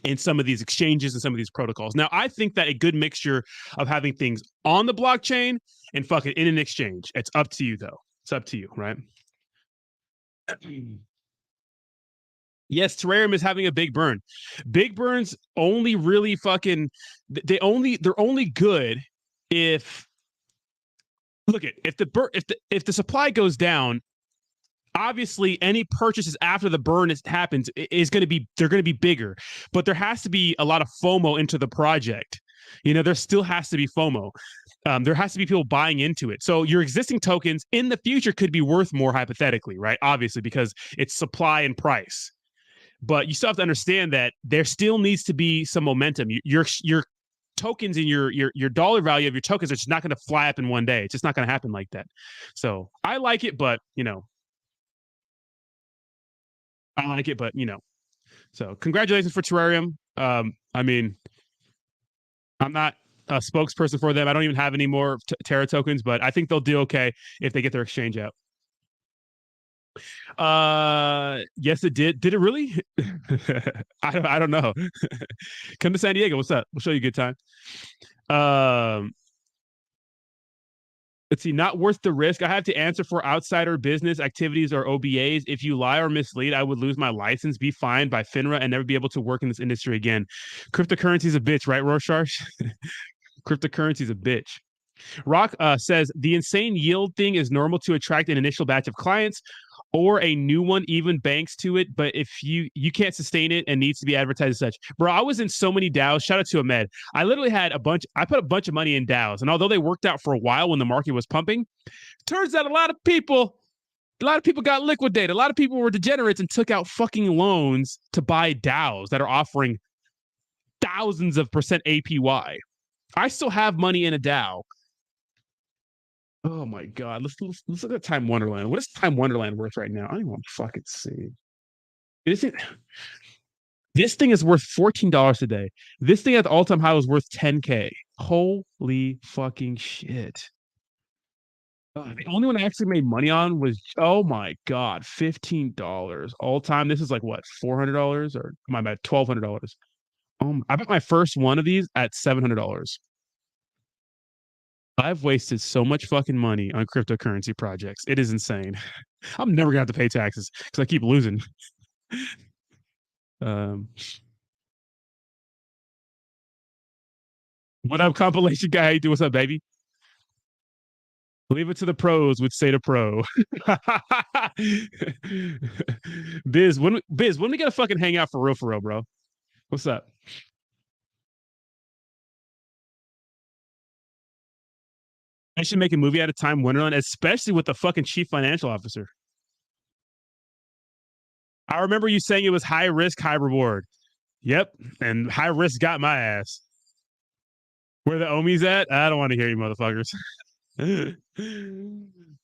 in some of these exchanges and some of these protocols. Now, I think that a good mixture of having things on the blockchain and fucking in an exchange. It's up to you, though. It's up to you, right? Yes, Terrarium is having a big burn. Big burns only really fucking they're only good if look at if the supply goes down, obviously any purchases after the burn happens is going to be they're going to be bigger, but there has to be a lot of FOMO into the project. You know, there still has to be FOMO. There has to be people buying into it. So your existing tokens in the future could be worth more hypothetically, right? Obviously, because it's supply and price. But you still have to understand that there still needs to be some momentum. Your tokens and your dollar value of your tokens are just not going to fly up in one day. It's just not going to happen like that. So I like it, but so congratulations for Terrarium. I mean, I'm not a spokesperson for them. I don't even have any more Terra tokens, but I think they'll do okay if they get their exchange out. Yes, it did. Did it really? I don't know. Come to San Diego. What's up? We'll show you a good time. Let's see. Not worth the risk. I have to answer for outsider business activities or OBAs. If you lie or mislead, I would lose my license, be fined by FINRA, and never be able to work in this industry again. Cryptocurrency is a bitch, right, Rorschach? Cryptocurrency is a bitch. Rock says the insane yield thing is normal to attract an initial batch of clients or a new one, even banks to it. But if you can't sustain it and needs to be advertised as such, bro, I was in so many DAOs. Shout out to Ahmed. I literally had I put a bunch of money in DAOs. And although they worked out for a while when the market was pumping, turns out a lot of people got liquidated. A lot of people were degenerates and took out fucking loans to buy DAOs that are offering thousands of % APY. I still have money in a DAO. Oh my God. Let's look at Time Wonderland. What is Time Wonderland worth right now? I don't even want to fucking see. This thing is worth $14 today. This thing at the all-time high was worth 10K. Holy fucking shit. The only one I actually made money on was, oh my God, $15 all time. This is like what, $400 or am I at $1,200? I bought my first one of these at $700. I've wasted so much fucking money on cryptocurrency projects. It is insane. I'm never gonna have to pay taxes because I keep losing. What up, compilation guy? How you doing? What's up, baby? Leave it to the pros would say to pro. Biz, when we gotta fucking hang out for real, bro? What's up? I should make a movie out of Time Wonderland, especially with the fucking chief financial officer. I remember you saying it was high risk, high reward. Yep, and high risk got my ass. Where the Omis at? I don't want to hear you, motherfuckers.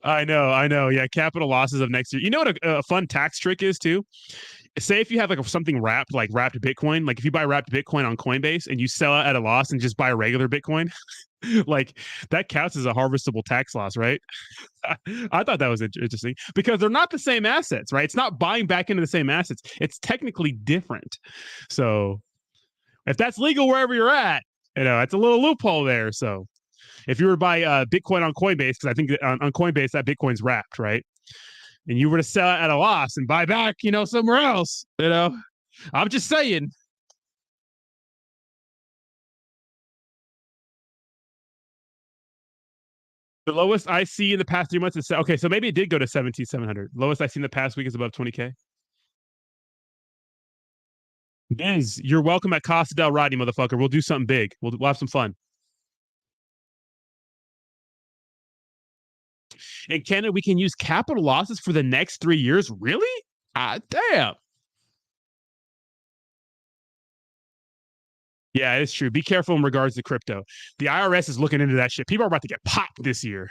I know. Yeah, capital losses of next year. You know what a fun tax trick is too? Say if you have like something wrapped Bitcoin, like if you buy wrapped Bitcoin on Coinbase and you sell it at a loss and just buy a regular Bitcoin, like that counts as a harvestable tax loss, right? I thought that was interesting because they're not the same assets, right? It's not buying back into the same assets. It's technically different. So if that's legal wherever you're at, it's a little loophole there. So if you were to buy Bitcoin on Coinbase, because I think on Coinbase that Bitcoin's wrapped, right? And you were to sell it at a loss and buy back, somewhere else, I'm just saying. The lowest I see in the past 3 months is okay. So maybe it did go to 17,700. Lowest I see in the past week is above 20K. Biz, you're welcome at Casa del Rodney, motherfucker. We'll do something big. We'll have some fun. In Canada, we can use capital losses for the next 3 years. Really? Damn. Yeah, it's true. Be careful in regards to crypto. The IRS is looking into that shit. People are about to get popped this year.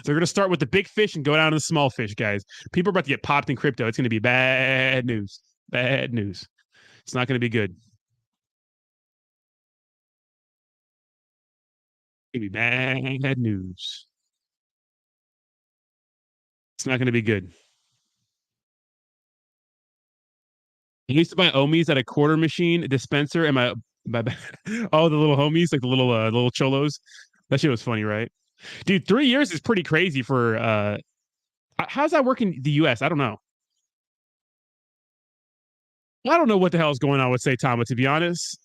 They're going to start with the big fish and go down to the small fish, guys. People are about to get popped in crypto. It's going to be bad news. Bad news. It's not going to be good. Gonna be bad news. It's not gonna be good. I used to buy Omis at a quarter machine dispenser, and my oh, the little homies, like the little cholos. That shit was funny, right? Dude, 3 years is pretty crazy for how's that work in the US? I don't know. I don't know what the hell is going on with Saitama, to be honest.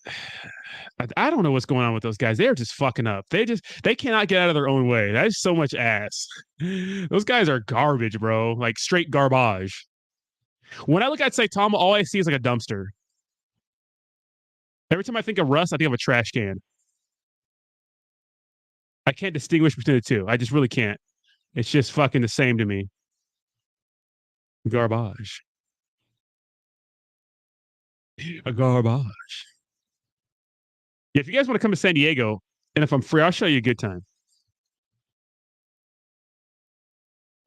I don't know what's going on with those guys. They're just fucking up. They cannot get out of their own way. That is so much ass. Those guys are garbage, bro. Like straight garbage. When I look at Saitama, all I see is like a dumpster. Every time I think of Russ, I think of a trash can. I can't distinguish between the two. I just really can't. It's just fucking the same to me. Garbage. A garbage. Yeah, if you guys want to come to San Diego, and if I'm free, I'll show you a good time.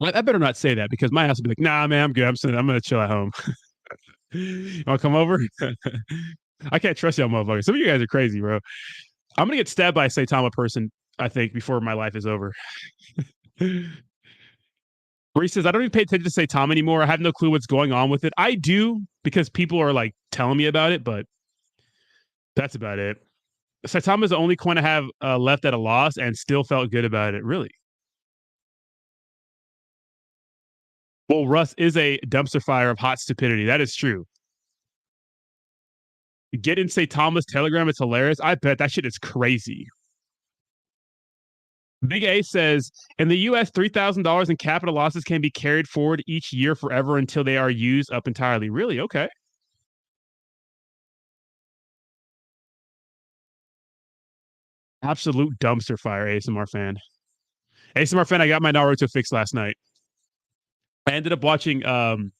I better not say that because my ass will be like, nah, man, I'm good. I'm going to chill at home. You want to come over? I can't trust y'all motherfuckers. Some of you guys are crazy, bro. I'm going to get stabbed by a Saitama person, I think, before my life is over. Bree says, I don't even pay attention to Saitama anymore. I have no clue what's going on with it. I do because people are like telling me about it, but that's about it. Saitama is the only coin I have left at a loss and still felt good about it. Really? Well, Russ is a dumpster fire of hot stupidity. That is true. Get in Saitama's Telegram. It's hilarious. I bet that shit is crazy. Big A says, in the U.S., $3,000 in capital losses can be carried forward each year forever until they are used up entirely. Really? Okay. Absolute dumpster fire, ASMR fan. ASMR fan, I got my Naruto fix last night. I ended up watching the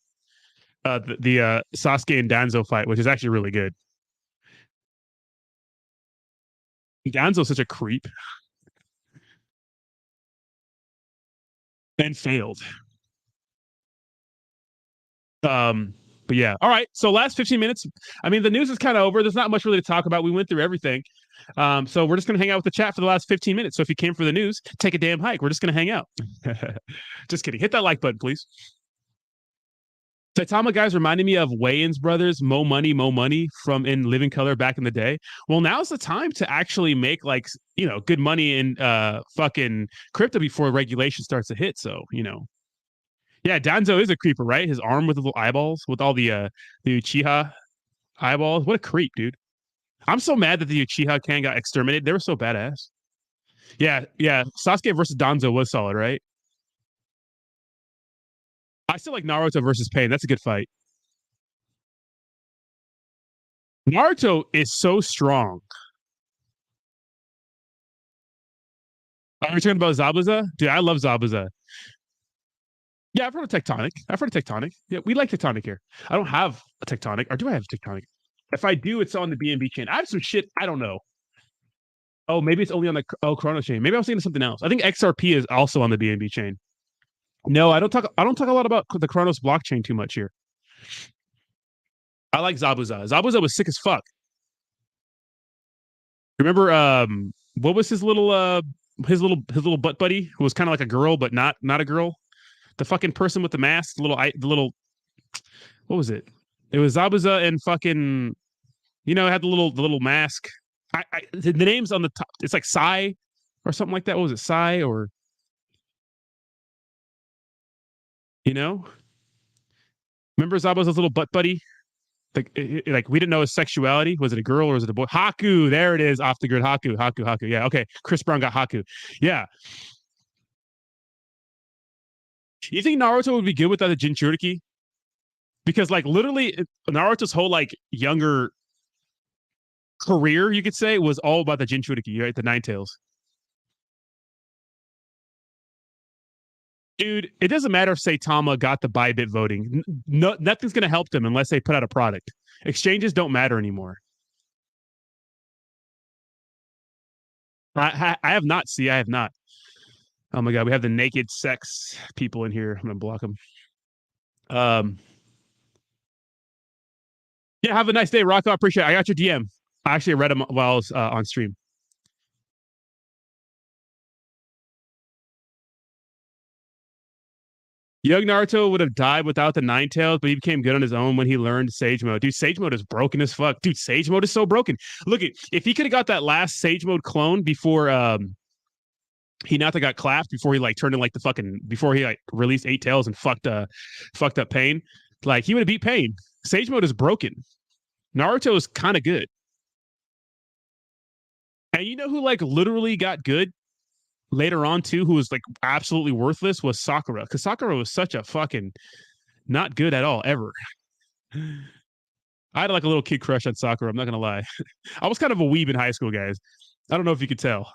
Sasuke and Danzo fight, which is actually really good. Danzo's such a creep. And failed. But yeah. All right. So last 15 minutes. I mean, the news is kind of over. There's not much really to talk about. We went through everything. So we're just gonna hang out with the chat for the last 15 minutes. So if you came for the news, take a damn hike. We're just gonna hang out. Just kidding. Hit that like button, please. Saitama guys reminding me of Wayans brothers, Mo Money from In Living Color back in the day. Well, now's the time to actually make like, you know, good money in fucking crypto before regulation starts to hit. So, you know. Yeah, Danzo is a creeper, right? His arm with the little eyeballs, with all the Uchiha eyeballs. What a creep, dude. I'm so mad that the Uchiha clan got exterminated. They were so badass. Yeah. Sasuke versus Danzo was solid, right? I still like Naruto versus Pain. That's a good fight. Naruto is so strong. Are we talking about Zabuza? Dude, I love Zabuza. Yeah, I've heard of Tectonic. Yeah, we like Tectonic here. I don't have a Tectonic. Or do I have a Tectonic? If I do, it's on the BNB chain. I have some shit. I don't know. Oh, maybe it's only on the Chronos chain. Maybe I was thinking of something else. I think XRP is also on the BNB chain. No, I don't talk a lot about the Chronos blockchain too much here. I like Zabuza. Zabuza was sick as fuck. Remember what was his little butt buddy who was kind of like a girl but not a girl? The fucking person with the mask, the little what was it? It was Zabuza and fucking, you know, it had the little mask. The name's on the top. It's like Sai or something like that. What was it? Sai or, you know? Remember Zabuza's little butt buddy? Like we didn't know his sexuality. Was it a girl or was it a boy? Haku, there it is, off the grid. Haku. Yeah, okay. Chris Brown got Haku. Yeah. You think Naruto would be good without a Jinchuriki? Because like literally Naruto's whole like younger career, you could say, was all about the Jinchuriki, right? The Nine Tails. Dude, it doesn't matter if Saitama got the Bybit voting. Nothing's going to help them unless they put out a product. Exchanges don't matter anymore. I have not. See, I have not. Oh my God, we have the naked sex people in here. I'm going to block them. Yeah, have a nice day, Rocco. I appreciate it. I got your DM. I actually read them while I was on stream. Young Naruto would have died without the Nine Tails, but he became good on his own when he learned Sage Mode. Dude, Sage Mode is broken as fuck. Dude, Sage Mode is so broken. Look, if he could have got that last Sage Mode clone before Hinata got clapped, before he like turned in like the fucking, before he like released 8 Tails and fucked up Pain, like he would have beat Pain. Sage Mode is broken. Naruto is kind of good. And you know who like literally got good later on too, who was like absolutely worthless, was Sakura. Because Sakura was such a fucking not good at all, ever. I had like a little kid crush on Sakura, I'm not gonna lie. I was kind of a weeb in high school, guys. I don't know if you could tell.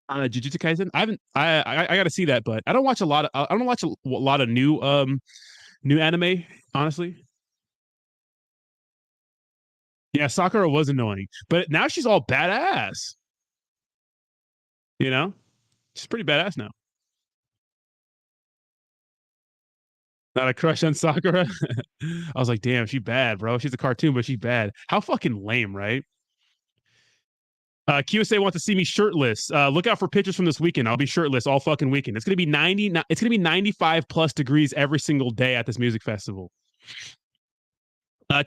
Jujutsu Kaisen. I gotta see that, but I don't watch a lot of new anime, honestly. Yeah, Sakura was annoying, but now she's all badass. You know, she's pretty badass now. Not a crush on Sakura. I was like, damn, she's bad, bro. She's a cartoon, but she's bad. How fucking lame, right? QSA wants to see me shirtless. Look out for pictures from this weekend. I'll be shirtless all fucking weekend. It's gonna be 90. It's gonna be 95 plus degrees every single day at this music festival.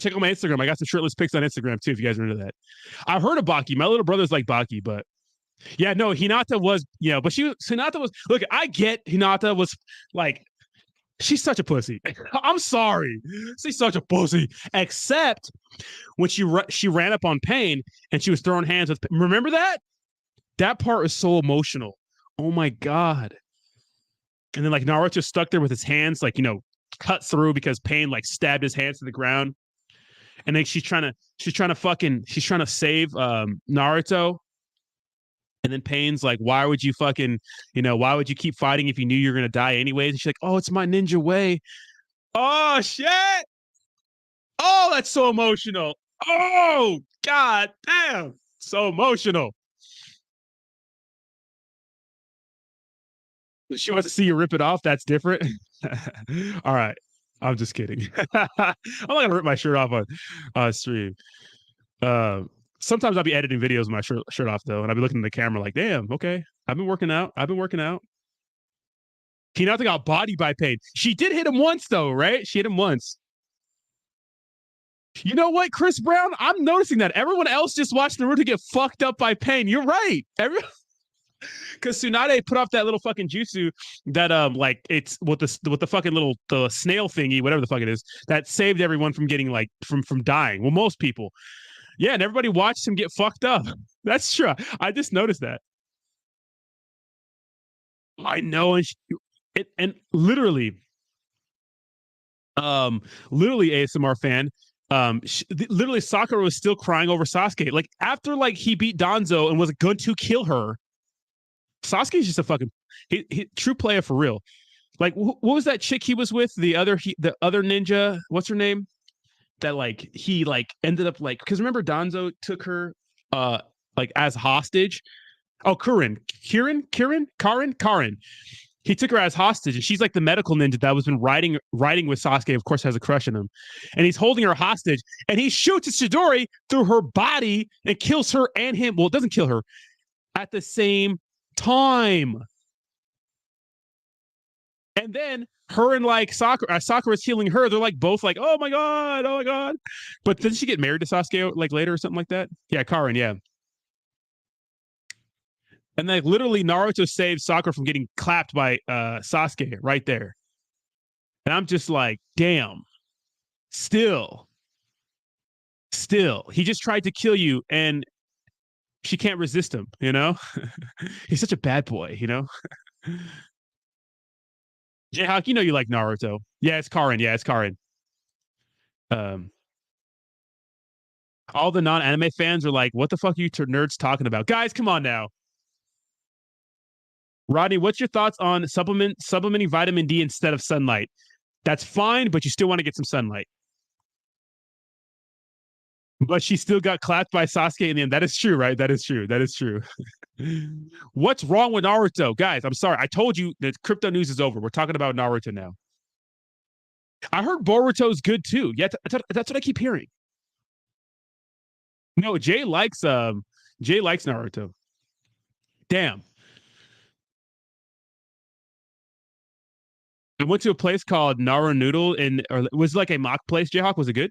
Check out my Instagram. I got some shirtless pics on Instagram too, if you guys are into that. I've heard of Baki. My little brother's like Baki, but yeah, no, Hinata was, but Hinata was, look, I get Hinata was like, she's such a pussy. I'm sorry. She's such a pussy. Except when she ran up on Pain and she was throwing hands with, remember that? That part was so emotional. Oh my God. And then like Naruto stuck there with his hands, like, cut through because Pain like stabbed his hands to the ground. And then she's trying to save Naruto. And then Pain's like, why would you keep fighting if you knew you were going to die anyways? And she's like, oh, it's my ninja way. Oh, shit. Oh, that's so emotional. Oh, God damn. So emotional. She wants to see you rip it off. That's different. All right. I'm just kidding. I'm not going to rip my shirt off on stream. Sometimes I'll be editing videos with my shirt off, though, and I'll be looking at the camera like, damn, okay. I've been working out. Hinata got bodied by Pain. She did hit him once, though, right? She hit him once. You know what, Chris Brown? I'm noticing that everyone else just watched Naruto get fucked up by Pain. You're right. Because Tsunade put off that little fucking jutsu that like it's with the fucking the snail thingy, whatever the fuck it is, that saved everyone from getting like from dying. Well, most people. Yeah, and everybody watched him get fucked up. That's true. I just noticed that. I know, and literally ASMR fan. Literally Sakura was still crying over Sasuke. Like after like he beat Danzo and was going to kill her. Sasuke's just a fucking he true player for real. Like what was that chick he was with? The other ninja. What's her name? That like he like ended up like, because remember Danzo took her like as hostage. Oh, Karin. He took her as hostage, and she's like the medical ninja that was been riding with Sasuke. Of course, has a crush on him, and he's holding her hostage, and he shoots a Chidori through her body and kills her and him. Well, it doesn't kill her at the same time. And then her and like Sakura's healing her. They're like both like, oh my god. But didn't she get married to Sasuke like later or something like that? Yeah, Karin, yeah. And like literally Naruto saved Sakura from getting clapped by Sasuke right there. And I'm just like, damn. Still. He just tried to kill you and she can't resist him, He's such a bad boy, Jayhawk, you like Naruto. Yeah, it's Karin. All the non-anime fans are like, what the fuck are you nerds talking about? Guys, come on now. Rodney, what's your thoughts on supplementing vitamin D instead of sunlight? That's fine, but you still want to get some sunlight. But she still got clapped by Sasuke in the end. That is true, right? That is true. What's wrong with Naruto? Guys, I'm sorry. I told you that crypto news is over. We're talking about Naruto now. I heard Boruto's good too. Yeah, that's what I keep hearing. No, Jay likes Naruto. Damn. I went to a place called Nara Noodle or it was like a mock place. Jayhawk, was it good?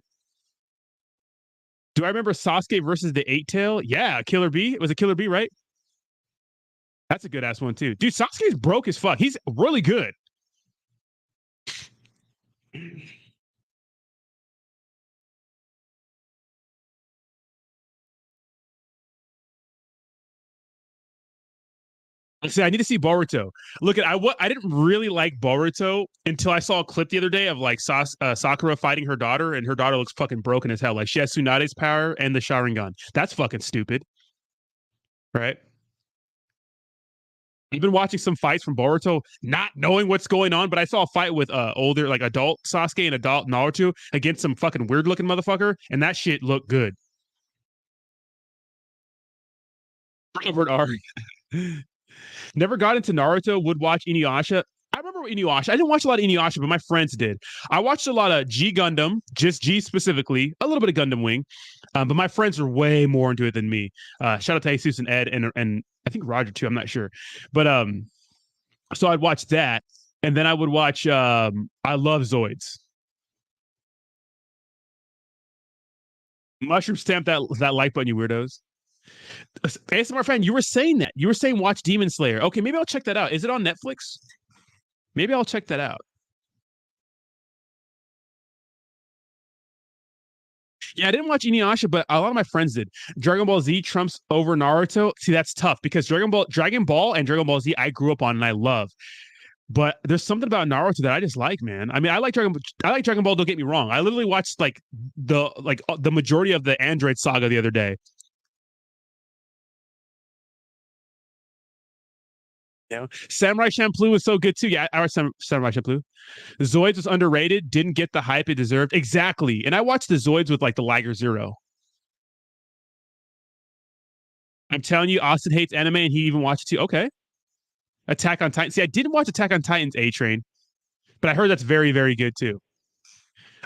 Do I remember Sasuke versus the Eight Tail? Yeah, Killer B. It was a Killer B, right? That's a good ass one too. Dude, Sasuke's broke as fuck. He's really good. See, I need to see Boruto. Look at I didn't really like Boruto until I saw a clip the other day of like Sakura fighting her daughter, and her daughter looks fucking broken as hell. Like she has Tsunade's power and the Sharingan. That's fucking stupid, right? I've been watching some fights from Boruto, not knowing what's going on, but I saw a fight with older, like adult Sasuke and adult Naruto against some fucking weird looking motherfucker, and that shit looked good. Robert R. Never got into Naruto, would watch Inuyasha. I remember Inuyasha. I didn't watch a lot of Inuyasha, but my friends did. I watched a lot of G Gundam, just G specifically, a little bit of Gundam Wing, but my friends are way more into it than me. Shout out to Jesus and Ed and I think Roger too. I'm not sure, but so I'd watch that, and then I would watch. I love Zoids. Mushroom stamp that like button, you weirdos. ASMR fan, you were saying that. You were saying watch Demon Slayer. Okay, maybe I'll check that out. Is it on Netflix? Maybe I'll check that out. Yeah, I didn't watch Inuyasha, but a lot of my friends did. Dragon Ball Z trumps over Naruto. See, that's tough because Dragon Ball and Dragon Ball Z I grew up on and I love. But there's something about Naruto that I just like, man. I mean, I like Dragon Ball, don't get me wrong. I literally watched like the majority of the Android saga the other day. You know, Samurai Champloo was so good too. Yeah, our Samurai Champloo. The Zoids was underrated, didn't get the hype it deserved. Exactly. And I watched the Zoids with like the Liger Zero. I'm telling you, Austin hates anime and he even watched it too. Okay. Attack on Titan. See, I didn't watch Attack on Titan's A Train, but I heard that's very, very good too.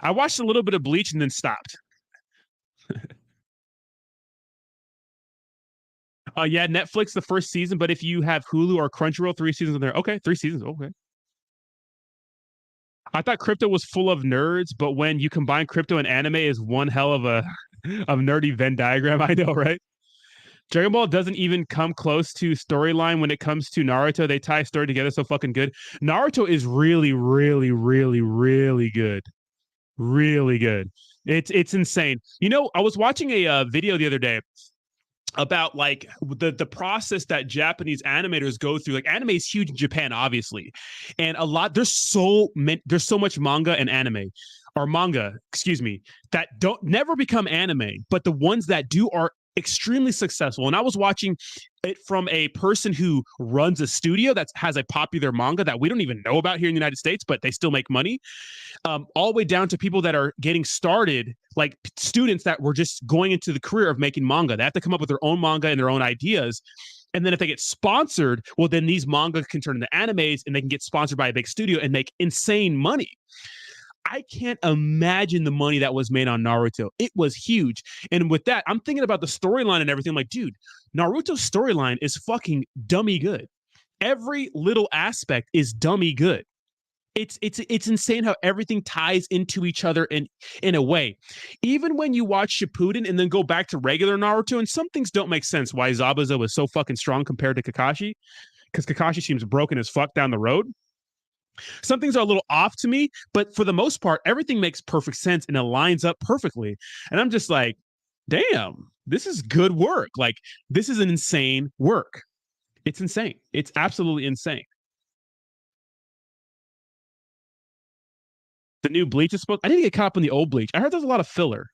I watched a little bit of Bleach and then stopped. Yeah, Netflix the first season, but if you have Hulu or Crunchyroll, 3 seasons in there. Okay, 3 seasons. Okay. I thought crypto was full of nerds, but when you combine crypto and anime is one hell of a nerdy Venn diagram. I know, right? Dragon Ball doesn't even come close to storyline when it comes to Naruto. They tie story together so fucking good. Naruto is really, really, really, really good. Really good. It's insane. You know, I was watching a video the other day about like the process that Japanese animators go through. Like anime is huge in Japan, obviously, and there's so much manga and anime, or manga, excuse me, that don't never become anime, but the ones that do are extremely successful. And I was watching it from a person who runs a studio that has a popular manga that we don't even know about here in the United States, but they still make money. All the way down to people that are getting started, like students that were just going into the career of making manga. They have to come up with their own manga and their own ideas. And then if they get sponsored, well, then these manga can turn into animes and they can get sponsored by a big studio and make insane money. I can't imagine the money that was made on Naruto. It was huge. And with that, I'm thinking about the storyline and everything. I'm like, dude, Naruto's storyline is fucking dummy good. Every little aspect is dummy good. It's insane how everything ties into each other in a way. Even when you watch Shippuden and then go back to regular Naruto, and some things don't make sense why Zabuza was so fucking strong compared to Kakashi, because Kakashi seems broken as fuck down the road. Some things are a little off to me, but for the most part, everything makes perfect sense and it lines up perfectly. And I'm just like, damn, this is good work. Like, this is an insane work. It's insane. It's absolutely insane. The new Bleach is supposed. I didn't get caught up in the old Bleach. I heard there's a lot of filler.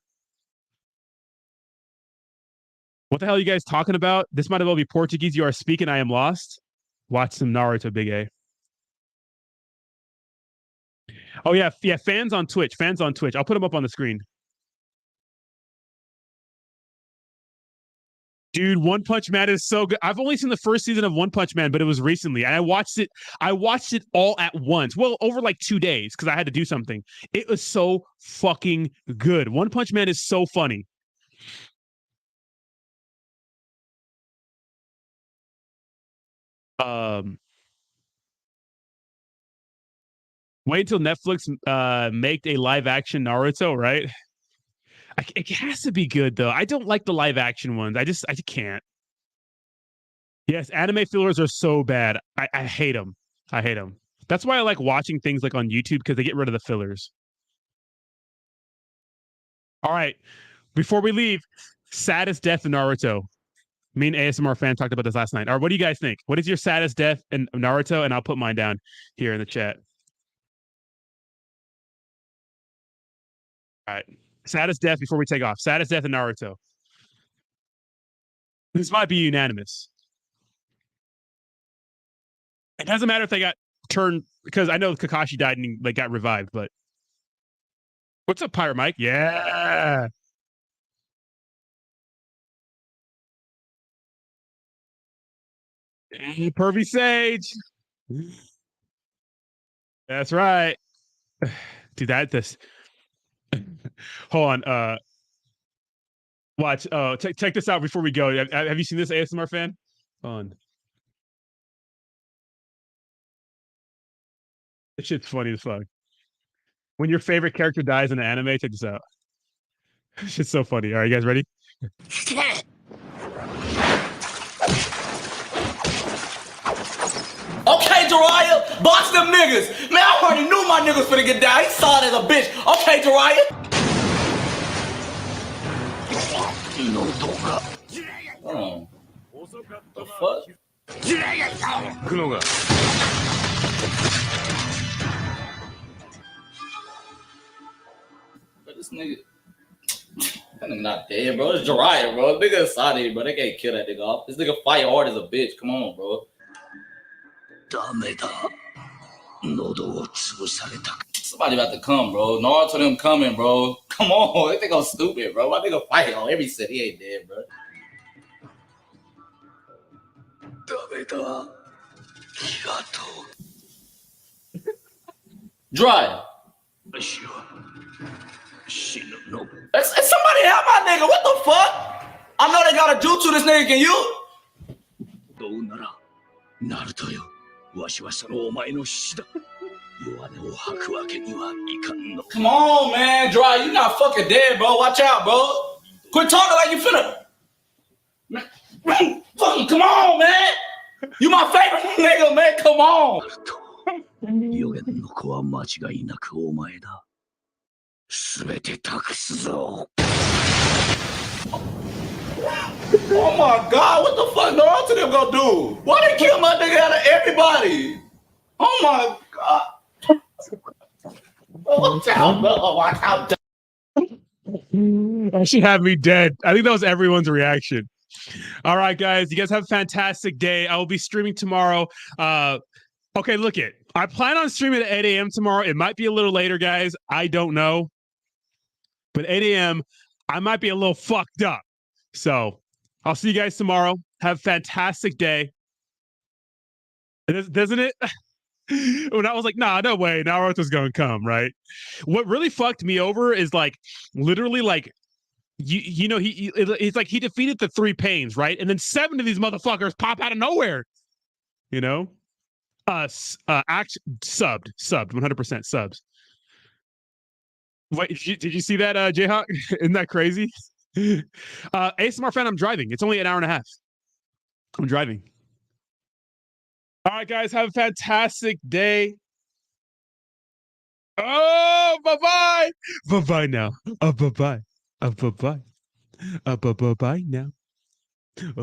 What the hell are you guys talking about? This might as well be Portuguese. You are speaking. I am lost. Watch some Naruto, Big A. Oh yeah, fans on Twitch. I'll put them up on the screen. Dude, One Punch Man is so good. I've only seen the first season of One Punch Man, but it was recently. And I watched it all at once. Well, over like 2 days because I had to do something. It was so fucking good. One Punch Man is so funny. Wait until Netflix make a live action Naruto, right? It has to be good though. I don't like the live action ones. I just can't. Yes, anime fillers are so bad. I hate them. I hate them. That's why I like watching things like on YouTube because they get rid of the fillers. All right. Before we leave, saddest death in Naruto. Me and ASMR fan talked about this last night. All right, what do you guys think? What is your saddest death in Naruto? And I'll put mine down here in the chat. All right. Saddest death before we take off. Saddest death in Naruto. This might be unanimous. It doesn't matter if they got turned, because I know Kakashi died and like got revived, but what's up, Pirate Mike? Yeah. Hey, Pervy Sage. That's right. Dude, this. Hold on. Watch. Oh, check this out before we go. Have you seen this, ASMR fan? Hold on. This shit's funny as fuck. When your favorite character dies in an anime, check this out. This shit's so funny. All right, you guys ready? Okay, Jiraiya, box them niggas. Man, I already knew my niggas finna get down. He saw it as a bitch. Okay, Jiraiya. Oh. The fuck? But this nigga, that nigga not dead, bro. It's Jiraiya, bro. Nigga Asadi, bro. They can't kill that nigga off. This nigga fight hard as a bitch. Come on, bro. Somebody about to come, bro. Naruto them coming, bro. Come on, they think I'm stupid, bro. My nigga fight on every set. He ain't dead, bro. Dry. Somebody help my nigga. What the fuck? I know they got a jutsu this nigga can use. Come on, man. Dry, you not fucking dead, bro. Watch out, bro. Quit talking like you finna. Fucking come on, man. You my favorite nigga, man. Come on. Oh my God, what the fuck Naruto them gonna do? Why they kill my nigga out of everybody? Oh my God. Watch out, bro. Watch out. That should have me dead. I think that was everyone's reaction. All right, guys. You guys have a fantastic day. I will be streaming tomorrow. Okay, look it. I plan on streaming at 8 a.m. tomorrow. It might be a little later, guys. I don't know. But 8 a.m., I might be a little fucked up. So I'll see you guys tomorrow. Have a fantastic day. Doesn't it? When I was like, nah, no way, Naruto's gonna come, right? What really fucked me over is like, literally, like, you know, it's like he defeated the 3 pains, right? And then 7 of these motherfuckers pop out of nowhere, you know? Subbed 100% subs. Wait, did you see that, Jayhawk? Isn't that crazy? ASMR fan, I'm driving. It's only an hour and a half. I'm driving. All right, guys, have a fantastic day. Oh, bye-bye. Bye-bye now. Bye-bye. Bye-bye. Bye-bye now.